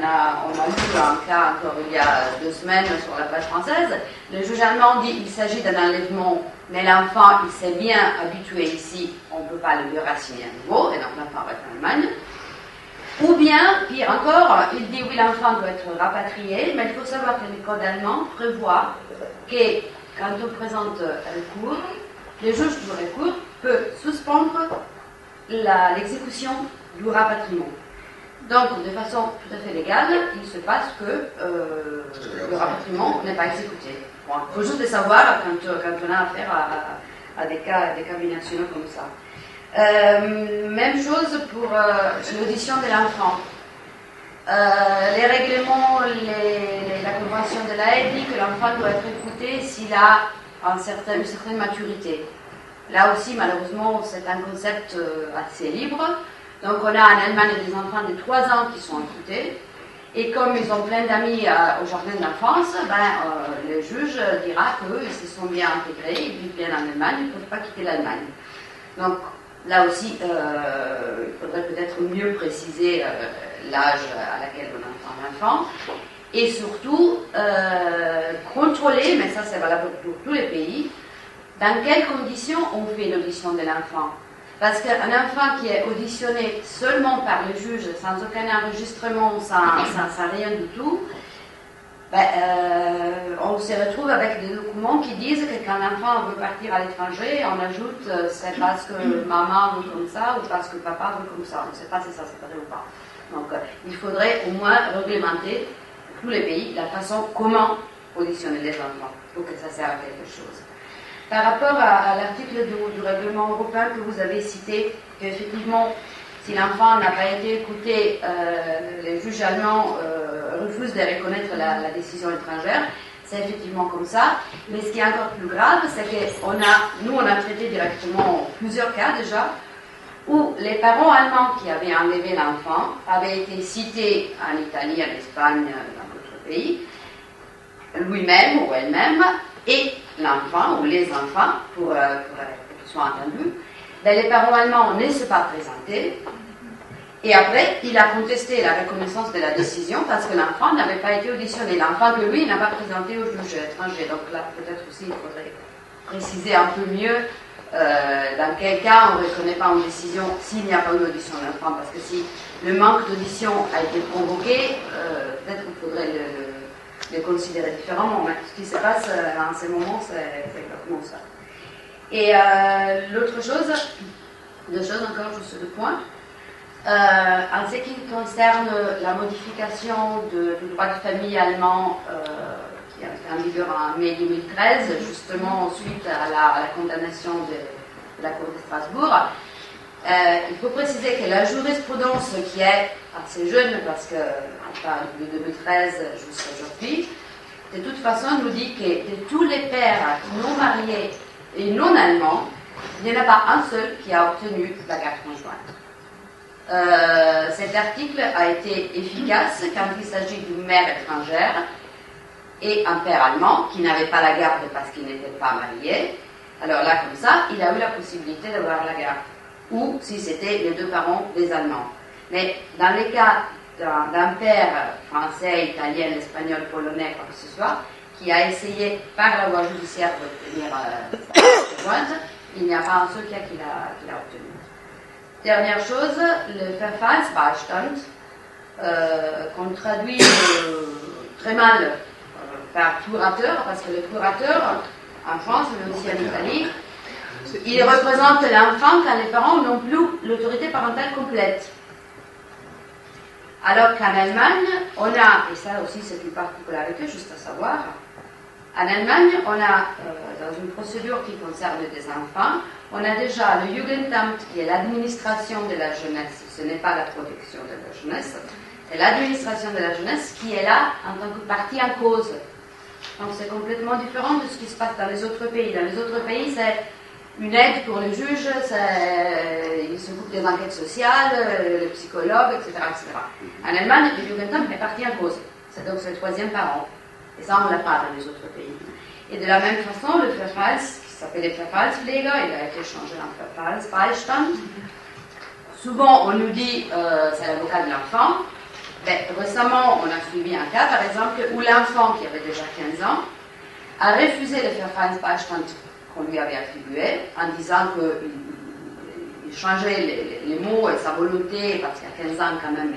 Speaker 7: lu un cas encore il y a 2 semaines sur la page française, le juge allemand dit qu'il s'agit d'un enlèvement, mais l'enfant il s'est bien habitué ici, on ne peut pas le rassiner à nouveau, et donc l'enfant reste en Allemagne. Ou bien, pire encore, il dit oui, l'enfant doit être rapatrié, mais il faut savoir que le code allemand prévoit que quand on présente un recours, le juge du recours peut suspendre l'exécution du rapatriement. Donc, de façon tout à fait légale, il se passe que le rapatriement n'est pas exécuté. Bon, il faut juste le savoir quand on a affaire à des cas binationaux comme ça. Même chose pour l'audition de l'enfant. les règlements, la convention de la Haye dit que l'enfant doit être écouté s'il a une certaine maturité. Là aussi, malheureusement, c'est un concept assez libre. Donc on a en Allemagne des enfants de 3 ans qui sont écoutés. Et comme ils ont plein d'amis au jardin d'enfance, le juge dira qu'eux, ils se sont bien intégrés, ils vivent bien en Allemagne, ils ne peuvent pas quitter l'Allemagne. Donc là aussi, il faudrait peut-être mieux préciser l'âge à laquelle on entend l'enfant. Et surtout, contrôler, mais ça c'est valable pour tous les pays, dans quelles conditions on fait l'audition de l'enfant. Parce qu'un enfant qui est auditionné seulement par le juge, sans aucun enregistrement, sans rien du tout, on se retrouve avec des documents qui disent que quand l'enfant veut partir à l'étranger, on ajoute c'est parce que maman veut comme ça ou parce que papa veut comme ça. On ne sait pas si ça c'est vrai ou pas. Donc il faudrait au moins réglementer tous les pays la façon comment auditionner les enfants pour que ça serve à quelque chose. Par rapport à l'article du règlement européen que vous avez cité, qu'effectivement, si l'enfant n'a pas été écouté, les juges allemands refusent de reconnaître la décision étrangère. C'est effectivement comme ça. Mais ce qui est encore plus grave, c'est que nous, on a traité directement plusieurs cas déjà, où les parents allemands qui avaient enlevé l'enfant avaient été cités en Italie, en Espagne, dans d'autres pays, lui-même ou elle-même, et l'enfant ou les enfants, pour qu'ils soient entendus, les parents allemands ne se sont pas présentés. Et après, il a contesté la reconnaissance de la décision parce que l'enfant n'avait pas été auditionné. L'enfant que lui, il n'a pas présenté au juge étranger. Donc là, peut-être aussi, il faudrait préciser un peu mieux dans quel cas on ne reconnaît pas une décision s'il n'y a pas eu audition de l'enfant. Parce que si le manque d'audition a été provoqué, peut-être qu'il faudrait le considérer différemment. Mais ce qui se passe en ce moment, c'est exactement ça. Et l'autre chose, deux choses encore, juste deux points. En ce qui concerne la modification du droit de famille allemand qui a été en vigueur en mai 2013, justement suite à la condamnation de la Cour de Strasbourg, il faut préciser que la jurisprudence qui est assez jeune, parce qu'on parle de 2013 jusqu'à aujourd'hui, de toute façon nous dit que de tous les pères non mariés et non allemands, il n'y en a pas un seul qui a obtenu la garde conjointe. Cet article a été efficace quand il s'agit d'une mère étrangère et un père allemand qui n'avait pas la garde parce qu'il n'était pas marié. Alors là, comme ça, il a eu la possibilité d'avoir la garde. Ou si c'était les deux parents des Allemands. Mais dans les cas d'un père français, italien, espagnol, polonais, quoi que ce soit, qui a essayé par la voie judiciaire d'obtenir sa conjointe, il n'y a pas un seul cas qu'il a obtenu. Dernière chose, le Verfallsbeistand, qu'on traduit très mal par curateur, parce que le curateur, en France, mais aussi en Italie, il représente l'enfant quand les parents n'ont plus l'autorité parentale complète. Alors qu'en Allemagne, on a, et ça aussi c'est une particularité, juste à savoir, en Allemagne, on a, dans une procédure qui concerne des enfants, on a déjà le Jugendamt, qui est l'administration de la jeunesse. Ce n'est pas la protection de la jeunesse, c'est l'administration de la jeunesse qui est là en tant que partie en cause. Donc c'est complètement différent de ce qui se passe dans les autres pays. Dans les autres pays, c'est une aide pour les juges, ils s'occupent des enquêtes sociales, les psychologues, etc., etc. En Allemagne, le Jugendamt est partie en cause. C'est donc le troisième parent. Et ça, on ne l'a pas dans les autres pays. Et de la même façon, le Verfalls, qui s'appelle le Verfallspfleger, il a été changé en Verfallsbeistand. Souvent, on nous dit c'est l'avocat de l'enfant. Récemment, on a suivi un cas, par exemple, où l'enfant, qui avait déjà 15 ans, a refusé le Verfallsbeistand qu'on lui avait attribué, en disant qu'il changeait les mots et sa volonté, parce qu'à 15 ans, quand même,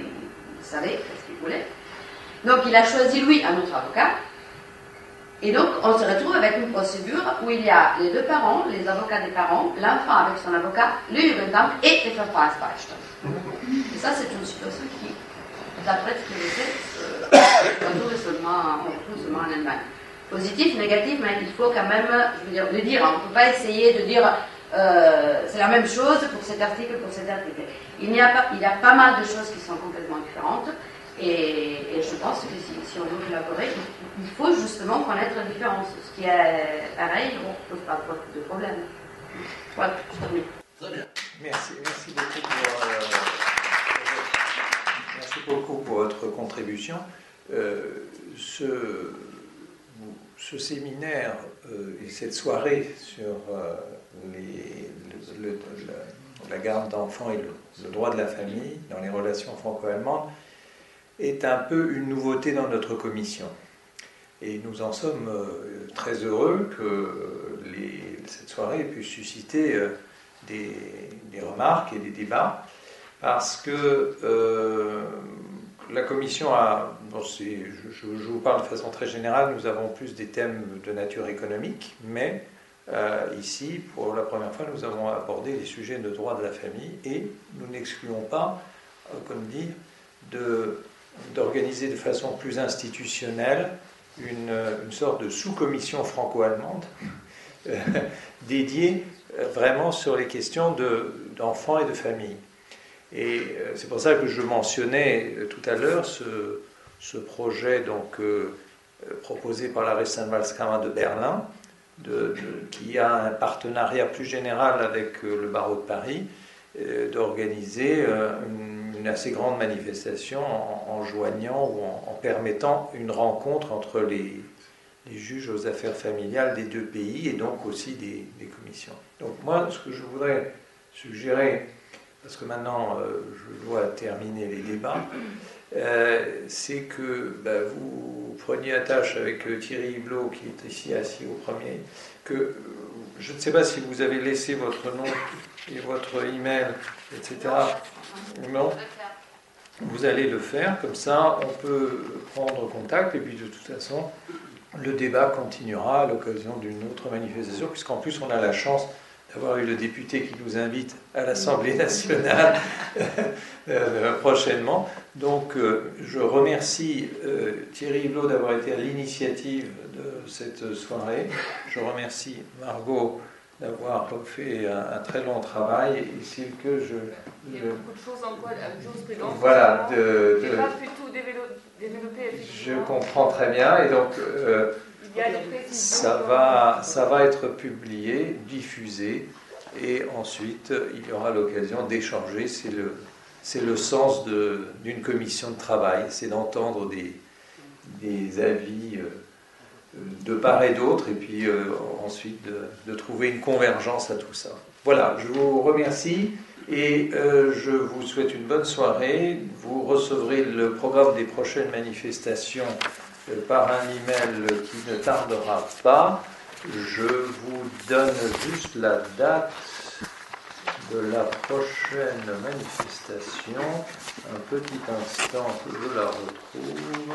Speaker 7: il savait ce qu'il voulait. Donc, il a choisi, lui, un autre avocat. Et donc, on se retrouve avec une procédure où il y a les deux parents, les avocats des parents, l'enfant avec son avocat, le Jugendamt et le Verfallsbeistand. Et ça, c'est une situation qui, d'après ce que je sais, on retrouve seulement en Allemagne. Positif, négatif, mais il faut quand même, je veux dire, le dire. On ne peut pas essayer de dire c'est la même chose pour cet article, pour cet article. Il y a pas mal de choses qui sont complètement différentes. Et je pense que si on veut collaborer, il faut justement connaître la différence. Ce qui est pareil, on ne pose pas de problème. Voilà, je termine.
Speaker 8: Très bien.
Speaker 1: Merci beaucoup pour votre contribution. Ce séminaire et cette soirée sur la garde d'enfants et le droit de la famille dans les relations franco-allemandes est un peu une nouveauté dans notre commission. Et nous en sommes très heureux que cette soirée ait pu susciter des remarques et des débats, parce que la commission a, je vous parle de façon très générale, nous avons plus des thèmes de nature économique, mais ici, pour la première fois, nous avons abordé les sujets de droit de la famille, et nous n'excluons pas, comme dit, d'organiser de façon plus institutionnelle une sorte de sous-commission franco-allemande dédiée vraiment sur les questions d'enfants et de famille. Et c'est pour ça que je mentionnais tout à l'heure ce projet donc, proposé par la Rechtsanwaltskammer de Berlin, qui a un partenariat plus général avec le barreau de Paris, d'organiser une assez grande manifestation en joignant ou en permettant une rencontre entre les juges aux affaires familiales des deux pays et donc aussi des commissions. Donc moi, ce que je voudrais suggérer, parce que maintenant je dois terminer les débats, c'est que vous preniez attache avec Thierry Hublot, qui est ici assis au premier, que je ne sais pas si vous avez laissé votre nom et votre email, etc. Non. Vous allez le faire, comme ça on peut prendre contact, et puis de toute façon, le débat continuera à l'occasion d'une autre manifestation, puisqu'en plus on a la chance d'avoir eu le député qui nous invite à l'Assemblée nationale prochainement. Donc je remercie Thierry Hublot d'avoir été à l'initiative de cette soirée. Je remercie Margot d'avoir fait un très long travail, et c'est que
Speaker 4: il y a beaucoup de choses encore à jurisprudence.
Speaker 1: Voilà,
Speaker 4: pas du tout développé.
Speaker 1: Je comprends très bien, et donc
Speaker 4: il y a des précisions.
Speaker 1: ça va être publié, diffusé, et ensuite il y aura l'occasion d'échanger. C'est le sens d'une commission de travail, c'est d'entendre des avis de part et d'autre, et puis ensuite de trouver une convergence à tout ça. Voilà, je vous remercie et je vous souhaite une bonne soirée. Vous recevrez le programme des prochaines manifestations par un email qui ne tardera pas. Je vous donne juste la date de la prochaine manifestation. Un petit instant que je la retrouve.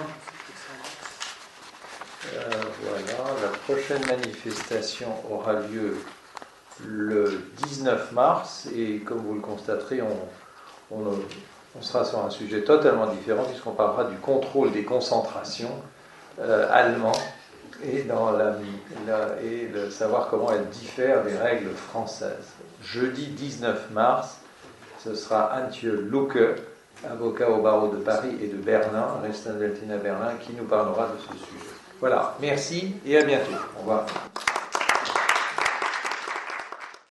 Speaker 1: Voilà, la prochaine manifestation aura lieu le 19 mars, et comme vous le constaterez, on sera sur un sujet totalement différent, puisqu'on parlera du contrôle des concentrations allemands et de savoir comment elles diffèrent des règles françaises. Jeudi 19 mars, ce sera Antje Lucke, avocat au barreau de Paris et de Berlin, Rechtsanwältin à Berlin, qui nous parlera de ce sujet. Voilà, merci et à bientôt. Au revoir.